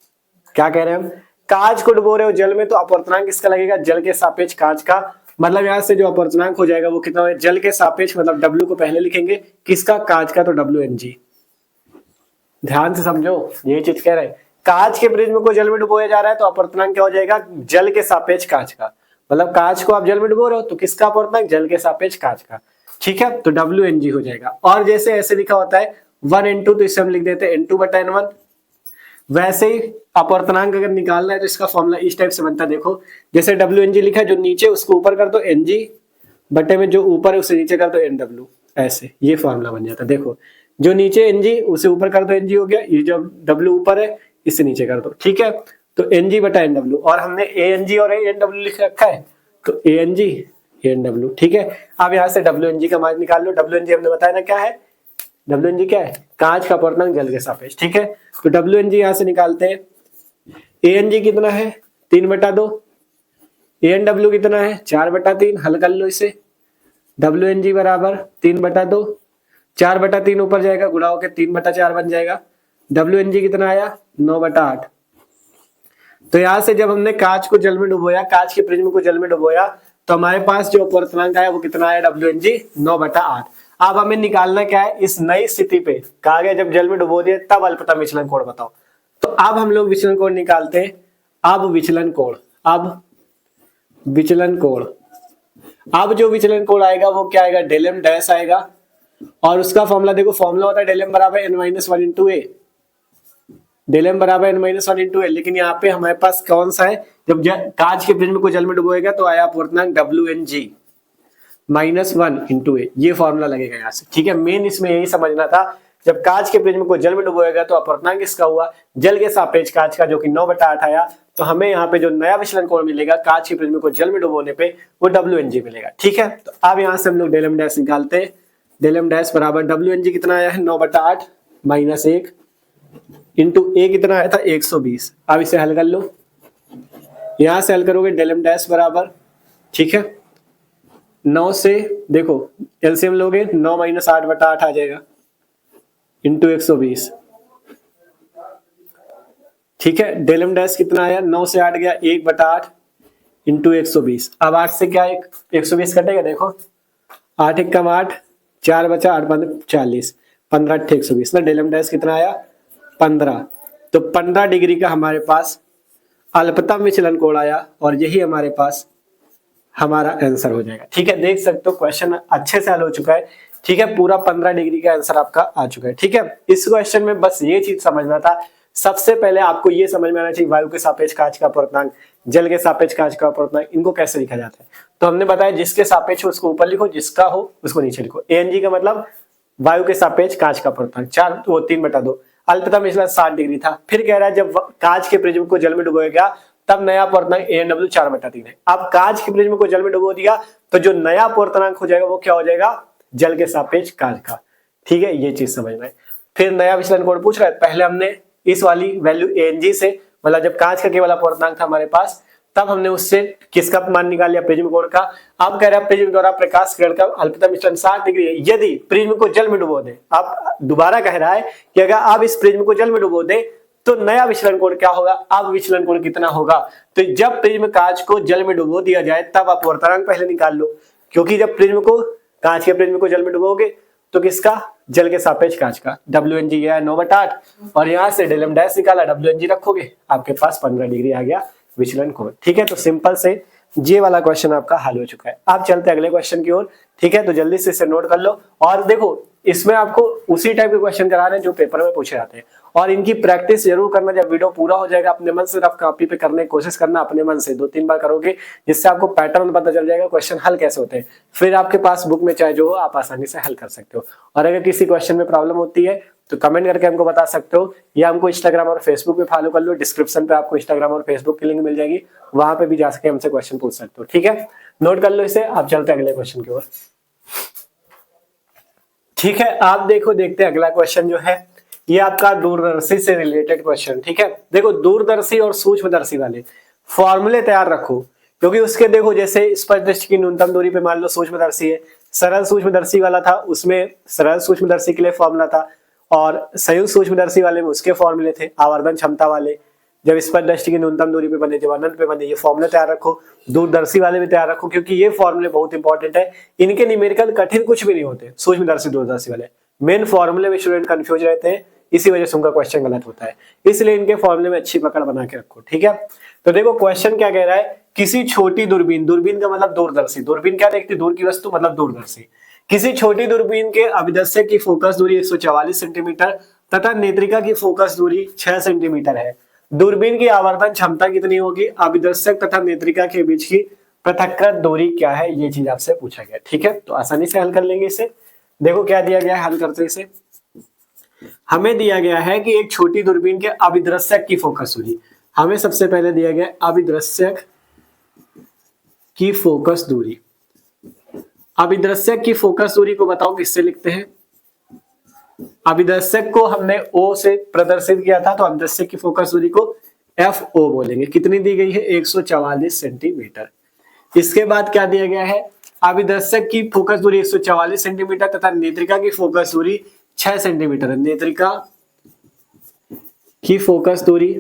क्या कह रहे हैं हम, कांच को डुबो रहे हो जल में, तो अपवर्तनांक किसका लगेगा, जल के सापेक्ष कांच का, मतलब यहाँ से जो अपवर्तनांक हो जाएगा वो कितना है, जल के सापेक्ष, मतलब W को पहले लिखेंगे, किसका, कांच का, तो WNG। ध्यान से समझो, ये चीज कह रहे हैं, कांच के प्रिज्म को जल में डुबोया जा रहा है, तो अपवर्तनांक क्या हो जाएगा, जल के सापेक्ष कांच का, मतलब कांच को आप जल में डुबो रहे हो तो किसका अपवर्तनांक, जल के सापेक्ष कांच का। ठीक है, तो WNG हो जाएगा। और जैसे ऐसे लिखा होता है 1n2, तो इसे हम लिख देते हैं n2/n1। वैसे ही अपवर्तनांक अगर निकालना है तो इसका फॉर्मूला इस टाइप से बनता है, देखो जैसे WNG लिखा है, जो नीचे उसको ऊपर कर दो NG बटे में, जो ऊपर है उसे नीचे कर दो NW, ऐसे ये फॉर्मूला बन जाता है। देखो जो नीचे NG उसे ऊपर कर दो NG हो गया, ये जो W ऊपर है इससे नीचे कर दो। ठीक है, तो NG/NW, और हमने ANG और ANW लिख रखा है, तो ANG ANW। ठीक है, अब यहाँ से WNG का मान निकाल लो, WNG हमने बताया ना क्या है, WNG क्या है, कांच का अपवर्तनांक जल के सापेक्ष। ठीक है, तो WNG यहाँ से निकालते हैं, ANG कितना है 3/2, ANW कितना है 4/3, हल कर लो इसे, WNG बराबर 3/2, 4/3 ऊपर जाएगा, गुणा होकर 3/4 बन जाएगा, WNG कितना आया 9/8। तो यहां से जब हमने कांच को जल में डुबोया, कांच के प्रिज्म को जल में डुबोया, तो हमारे पास जो अपवर्तनांक आया वो कितना आया, WNG 9/8। अब हमें निकालना क्या है, इस नई स्थिति पे कहा गया जब जल में डुबो दिया तब अल्पतम विचलन कोण बताओ। तो अब हम लोग विचलन कोण निकालते हैं, अब विचलन कोण, अब जो विचलन कोण आएगा वो क्या आएगा, डेल एम डैश आएगा, और उसका फॉर्मूला देखो, फॉर्मूला होता है डेल एम बराबर n-1 इंटू ए, डेल एम बराबर n-1 इंटू ए, लेकिन यहाँ पे हमारे पास कौन सा है, जब कांच के प्रिज्म को जल में डुबोएगा तो आया अपवर्तनांक WNG-1 इंटू ए, ये फॉर्मूला लगेगा यहाँ से। ठीक है, मेन इसमें यही समझना था, जब कांच के प्रिज्म को जल में डुबोएगा तो अपवर्तनांक किसका हुआ, जल के सापेक्ष कांच का, जो कि 9/8 आया, तो हमें यहाँ पे जो नया विचलन कोण मिलेगा कांच के प्रिज्म को जल में डुबोने पे वो WNG मिलेगा। ठीक है, तो अब यहाँ से हम लोग डेल एम डैश निकालते हैं, डेल एम डैश बराबर WNG कितना आया है 9/8 माइनस 1 इंटू ए कितना आया था 120। अब इसे हल कर लो, यहां से हल करोगे डेल एम डैश बराबर, ठीक है 9 से देखो एलसीएम लोगे 9 - 8/8 आ जाएगा इंटू 120। ठीक है, डेल एम डैश कितना आया 9 से 8 गया 1/8 इंटू 120। अब 8 से क्या 120 कटेगा, देखो 8 × 8 4 बचा 8 × 40 15 × 120 ना, डेल एम डैश कितना आया 15। तो 15 डिग्री का हमारे पास अल्पतम विचलन कोण आया और यही हमारे पास हमारा आंसर हो जाएगा। ठीक है, देख सकते हो क्वेश्चन अच्छे से हल हो चुका है। ठीक है, पूरा 15 डिग्री का आंसर आपका आ चुका है। ठीक है, इस क्वेश्चन में बस ये चीज समझना था, सबसे पहले आपको ये समझ में आना चाहिए वायु के सापेक्ष कांच का अपवर्तनांक, जल के सापेक्ष कांच का अपवर्तनांक, इनको कैसे लिखा जाता है। तो हमने बताया जिसके सापेक्ष हो उसको ऊपर लिखो, जिसका हो उसको नीचे लिखो। ANG का मतलब वायु के सापेक्ष कांच का अपवर्तनांक 3/2। अल्पतम विचलन 60 डिग्री था। फिर कह रहा है जब कांच के प्रिज्म को जल में डुबोया गया तब नया अपूर्णांक ANW 4/3 है। अब कांच के प्रिज्म को जल में डुबो दिया तो जो नया अपूर्णांक हो जाएगा वो क्या हो जाएगा, जल के सापेक्ष कांच का। ठीक है, ये चीज समझ में। फिर नया विचलन कोण पूछ रहा है, पहले हमने इस वाली वैल्यू ANG से, मतलब जब कांच का केवल अपूर्णांक था हमारे पास तब हमने उससे किसका मान निकाल लिया, प्रिज्म कोण का। अब कह रहा है प्रिज्म द्वारा प्रकाश किरण का अल्पतम विचलन 60 डिग्री है यदि प्रिज्म को जल में डुबो दे। अब दोबारा कह रहा है कि अगर आप इस प्रिज्म को जल में डुबो दे तो नया विचलन कोण क्या होगा, अब विचलन कोण कितना होगा। तो जब प्रिज्म कांच को जल में डुबो दिया जाए तब अपूर्णांक पहले निकाल लो, क्योंकि जब प्रिज्म को कांच के प्रिज्म को जल में डुबोगे तो किसका, जल के सापेक्ष कांच का। WNG गया 9/8 और यहाँ से डेलम डैश निकाला, WNG रखोगे आपके पास 15 डिग्री आ गया विचलन कोण। ठीक है, तो सिंपल से ये वाला क्वेश्चन आपका हल हो चुका है। आप चलते अगले क्वेश्चन की ओर। ठीक है, तो जल्दी से इसे नोट कर लो। और देखो इसमें आपको उसी टाइप के क्वेश्चन करा रहे हैं जो पेपर में पूछे जाते हैं, और इनकी प्रैक्टिस जरूर करना। जब वीडियो पूरा हो जाएगा अपने मन से रफ कॉपी पे करने की कोशिश करना, अपने मन से 2-3 बार करोगे जिससे आपको पैटर्न पता चल जाएगा क्वेश्चन हल कैसे होते हैं। फिर आपके पास बुक में चाहे जो हो आप आसानी से हल कर सकते हो। और अगर किसी क्वेश्चन में प्रॉब्लम होती है तो कमेंट करके हमको बता सकते हो, या हमको इंस्टाग्राम और फेसबुक पे फॉलो कर लो। डिस्क्रिप्शन पे आपको इंस्टाग्राम और फेसबुक की लिंक मिल जाएगी, वहां पे भी जा सके हमसे क्वेश्चन पूछ सकते हो। ठीक है, नोट कर लो इसे। आप चलते हैं अगले क्वेश्चन की ओर। ठीक है, आप देखते हैं अगला क्वेश्चन जो है ये आपका दूरदर्शी से रिलेटेड क्वेश्चन। ठीक है, देखो दूरदर्शी और सूक्ष्मदर्शी वाले फॉर्मूले तैयार रखो, क्योंकि उसके देखो जैसे स्पष्टदृष्टि की न्यूनतम दूरी पे मान लो सूक्ष्मदर्शी है, सरल सूक्ष्मदर्शी वाला था उसमें सरल सूक्ष्मदर्शी के लिए फॉर्मूला था, और संयुक्त सूक्ष्मदर्शी वाले में उसके फॉर्मूले थे। आवर्धन क्षमता वाले जब स्पष्टदृष्टि की न्यूनतम दूरी पे बने, जब अनंत पे बने, ये फॉर्मूले तैयार रखो। दूरदर्शी वाले भी तैयार रखो, क्योंकि ये फॉर्मूले बहुत इंपॉर्टेंट है। इनके न्यूमेरिकल कठिन कुछ भी नहीं होते, सूक्ष्मदर्शी दूरदर्शी वाले मेन फॉर्मूले में स्टूडेंट कंफ्यूज रहते हैं, इसी वजह से उनका क्वेश्चन गलत होता है। इसलिए इनके फॉर्मूले में अच्छी पकड़ बना के रखो। ठीक है, तो देखो क्वेश्चन क्या कह रहा है, किसी छोटी दूरबीन, दूरबीन का मतलब दूरदर्शी, दूरबीन क्या देखती, दूर की वस्तु मतलब दूरदर्शी। किसी छोटी दूरबीन के अभिदर्शक की फोकस दूरी 144 सेंटीमीटर तथा नेत्रिका की फोकस दूरी 6 सेंटीमीटर है। दूरबीन की आवर्धन क्षमता कितनी होगी, अभिदर्शक तथा नेत्रिका के बीच की पृथक्कृत दूरी क्या है, ये चीज आपसे पूछा गया। ठीक है, तो आसानी से हल कर लेंगे इसे। देखो क्या दिया गया है, हल करते इसे। हमें दिया गया है कि एक छोटी दूरबीन के अभिदर्शक की फोकस दूरी, हमें सबसे पहले दिया गया अभिदर्शक की फोकस दूरी। अभिदर्शक की फोकस दूरी को बताओ किससे लिखते हैं, अभिदर्शक को हमने O से प्रदर्शित किया था, तो अभिदर्शक की फोकस दूरी को FO बोलेंगे। कितनी दी गई है, 144 सेंटीमीटर। इसके बाद क्या दिया गया है, अभिदर्शक की फोकस दूरी 144 सेंटीमीटर तथा नेत्रिका की फोकस दूरी 6 सेंटीमीटर है। नेत्रिका की फोकस दूरी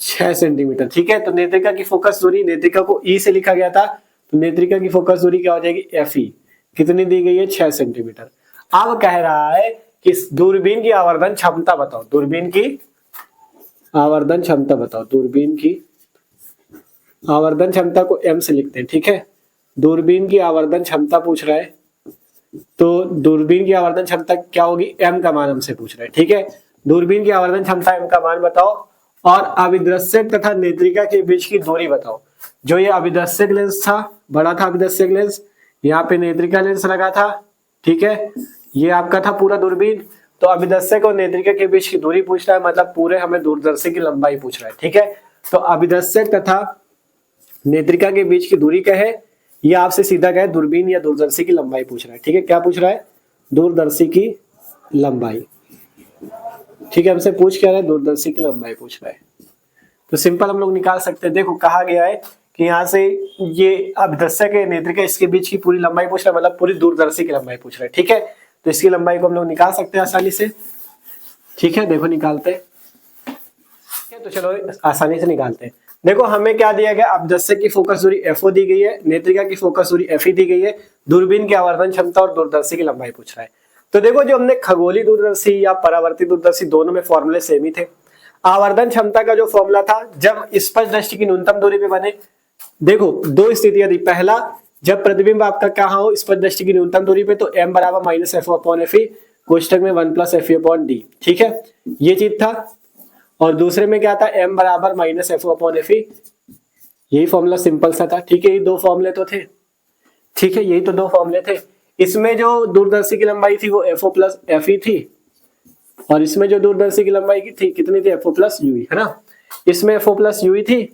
6 सेंटीमीटर। ठीक है, तो नेत्रिका की फोकस दूरी, नेत्रिका को E से लिखा गया था, तो नेत्रिका की फोकस दूरी क्या हो जाएगी, FE। कितनी दी गई है, 6 सेंटीमीटर। अब कह रहा है कि दूरबीन की आवर्धन क्षमता बताओ, दूरबीन की आवर्धन क्षमता बताओ। दूरबीन की आवर्धन क्षमता को M से लिखते हैं। ठीक है, दूरबीन की आवर्धन क्षमता पूछ रहा है, तो दूरबीन की आवर्धन क्षमता क्या होगी, M का मान हमसे पूछ रहा है। ठीक है, दूरबीन की आवर्धन क्षमता M का मान बताओ, और अभिदर्शक तथा नेत्रिका के बीच की दूरी बताओ। जो ये अभिदर्शक लेंस था, बड़ा था अभिदर्शक लेंस, यहाँ पे नेत्रिका लेंस लगा था। ठीक है, ये आपका था पूरा दूरबीन, तो अभिदर्शक और नेत्रिका के बीच की दूरी पूछ रहा है, मतलब पूरे हमें दूरदर्शी की लंबाई पूछ रहा है। ठीक है, तो अभिदर्शक तथा नेत्रिका के बीच की दूरी क्या है, ये आपसे सीधा क्या है, दूरबीन या दूरदर्शी की लंबाई पूछ रहा है। ठीक है, क्या पूछ रहा है, दूरदर्शी की लंबाई। ठीक है, हमसे पूछ क्या रहा है, दूरदर्शी की लंबाई पूछ रहा है। तो सिंपल हम लोग निकाल सकते हैं। देखो कहा गया है कि यहाँ से ये अभिदर्शक है, नेत्रिका, इसके बीच की पूरी लंबाई पूछ रहा है, मतलब पूरी दूरदर्शी की लंबाई पूछ रहा है। ठीक है, तो इसकी लंबाई को हम लोग निकाल सकते हैं आसानी से। ठीक है, देखो निकालते हैं। ठीक है, तो चलो आसानी से निकालते हैं। देखो हमें क्या दिया गया, अभिदर्शक की फोकस दूरी FO दी गई है, नेत्रिका की फोकस दूरी FE दी गई है, दूरबीन की आवर्धन क्षमता और दूरदर्शी की लंबाई पूछ रहा है। तो देखो जो हमने खगोलीय दूरदर्शी या परावर्ती दूरदर्शी दोनों में फॉर्मूले सेम ही थे। आवर्धन क्षमता का जो फॉर्मूला था, जब स्पष्टदृष्टि की न्यूनतम दूरी पे बने, देखो दो स्थितियां दी। पहला, जब प्रतिबिंब आपका कहाँ हो, स्पष्टदृष्टि की न्यूनतम दूरी पे, तो M बराबर -FO/FE कोष्टक में 1 + FE/D। ठीक है, ये चीज था। और दूसरे में क्या था, M बराबर -FO/FE, यही फॉर्मूला सिंपल सा था। ठीक है, ये दो फॉर्मूले तो थे। ठीक है, यही तो दो फॉर्मूले थे। इसमें जो दूरदर्शी की लंबाई थी वो FO प्लस FE थी, और इसमें जो दूरदर्शी की लंबाई की थी कितनी थी, FO प्लस UE, है ना। इसमें FO प्लस UE थी,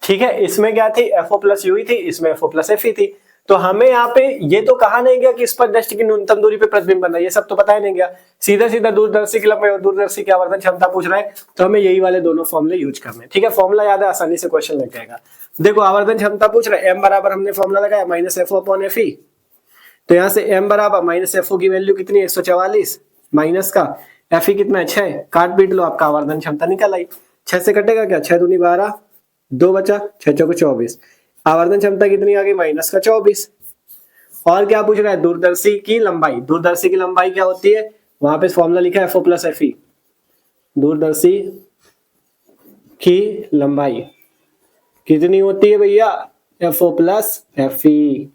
ठीक है, इसमें क्या थी, FO प्लस UE थी, इसमें FO प्लस FE थी। तो हमें यहाँ पे ये तो कहा नहीं गया कि इस पर दृष्टि की न्यूनतम दूरी पे प्रतिबिंब बन रहा है, ये सब तो पता ही नहीं गया। सीधा सीधा दूरदर्शी की लंबाई और दूरदर्शी की आवर्धन क्षमता पूछ रहा है, तो हमें यही वाले दोनों फॉर्मूले यूज करने हैं, ठीक है। फॉर्मूला याद है, आसानी से क्वेश्चन लग जाएगा। देखो आवर्धन क्षमता पूछ रहा है, M बराबर हमने फॉर्मूला लगाया -FO अपॉन FE, तो यहाँ से M बराबर -FO की वैल्यू कितनी है 144, माइनस का FE कितना है 6, काट पीट लो, आपका आवर्धन क्षमता निकल आई। 6 से कटेगा क्या, 6 दूनी 12, 2 बचा, 6 चौको 24, आवर्धन क्षमता कितनी आ गई -24। और क्या पूछ रहा है, दूरदर्शी की लंबाई। दूरदर्शी की लंबाई क्या होती है, वहां पे फॉर्मूला लिखा है FO प्लस FE। दूरदर्शी की लंबाई कितनी होती है भैया, FO प्लस FE,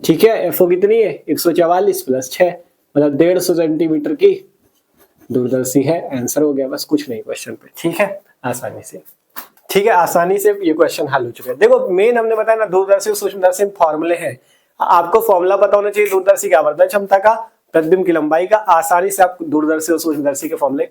ठीक है। FO कितनी है 144 प्लस 6, मतलब 150 सेंटीमीटर की दूरदर्शी है। आंसर हो गया, बस कुछ नहीं क्वेश्चन पे, ठीक है, आसानी से, ठीक है, आसानी से ये क्वेश्चन हल हो चुका है। देखो मेन हमने बताया ना, दूरदर्शी और सूक्ष्मदर्शी में फॉर्मूले हैं, आपको फॉर्मूला पता होना चाहिए दूरदर्शी की आवर्धन क्षमता का, प्रतिबिंब की लंबाई का। आसानी से आप दूरदर्शी और सूक्ष्मदर्शी के फॉर्मूले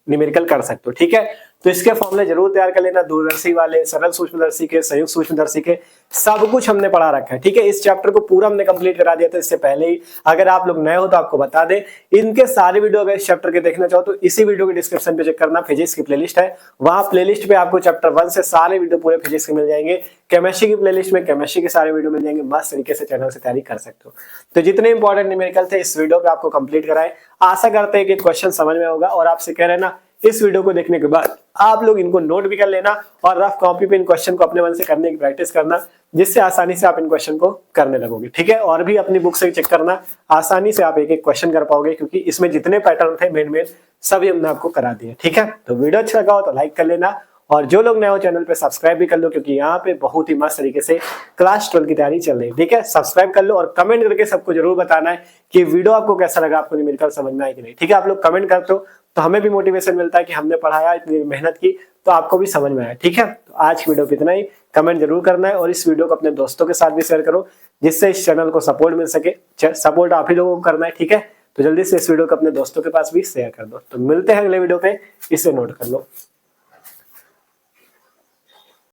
न्यूमेरिकल कर सकते हो, ठीक है। तो इसके फॉर्मूले जरूर तैयार कर लेना, दूरदर्शी वाले, सरल सूक्ष्मदर्शी के, संयुक्त सूक्ष्मदर्शी के, सब कुछ हमने पढ़ा रखा है, ठीक है। इस चैप्टर को पूरा हमने कंप्लीट करा दिया था इससे पहले ही। अगर आप लोग नए हो तो आपको बता दें, इनके सारे वीडियो अगर इस चैप्टर के देखना चाहो तो इसी वीडियो के डिस्क्रिप्शन पे चेक करना, फिजिक्स की प्लेलिस्ट है, वहां प्लेलिस्ट पे आपको चैप्टर 1 से सारे वीडियो पूरे फिजिक्स के मिल जाएंगे। केमिस्ट्री की प्लेलिस्ट में केमिस्ट्री के सारे वीडियो मिल जाएंगे, मस्त तरीके से चैनल से तैयारी कर सकते हो। तो जितने इंपॉर्टेंट न्यूमेरिकल थे इस वीडियो पे आपको कंप्लीट कराए। आशा करते हैं कि क्वेश्चन समझ में होगा, और आपसे कह रहे हैं ना, इस वीडियो को देखने के बाद आप लोग इनको नोट भी कर लेना और रफ कॉपी पे इन क्वेश्चन को अपने मन से करने की प्रैक्टिस करना, जिससे आसानी से आप इन क्वेश्चन को करने लगोगे, ठीक है। और भी अपनी बुक से चेक करना, आसानी से आप एक एक क्वेश्चन कर पाओगे, क्योंकि इसमें जितने पैटर्न थे मेन सभी हमने आपको करा दिए, ठीक है। तो वीडियो अच्छा लगा हो तो लाइक कर लेना, और जो लोग नए हो चैनल पे सब्सक्राइब भी कर लो, क्योंकि यहाँ पे बहुत ही मस्त तरीके से क्लास 12 की तैयारी चल रही है, ठीक है। सब्सक्राइब कर लो और कमेंट करके सबको जरूर बताना है कि वीडियो आपको कैसा लगा, आपको न्यूमेरिकल समझ में आया कि नहीं, ठीक है। आप लोग कमेंट करते हो तो हमें भी मोटिवेशन मिलता है कि हमने पढ़ाया, इतनी मेहनत की, तो आपको भी समझ में आया, ठीक है। तो आज की वीडियो पे इतना ही, कमेंट जरूर करना है, और इस वीडियो को अपने दोस्तों के साथ भी शेयर करो, जिससे इस चैनल को सपोर्ट मिल सके। सपोर्ट आप ही लोगों को करना है, ठीक है। तो जल्दी से इस वीडियो को अपने दोस्तों के पास भी शेयर कर दो। तो मिलते हैं अगले वीडियो पे, इसे नोट कर लो।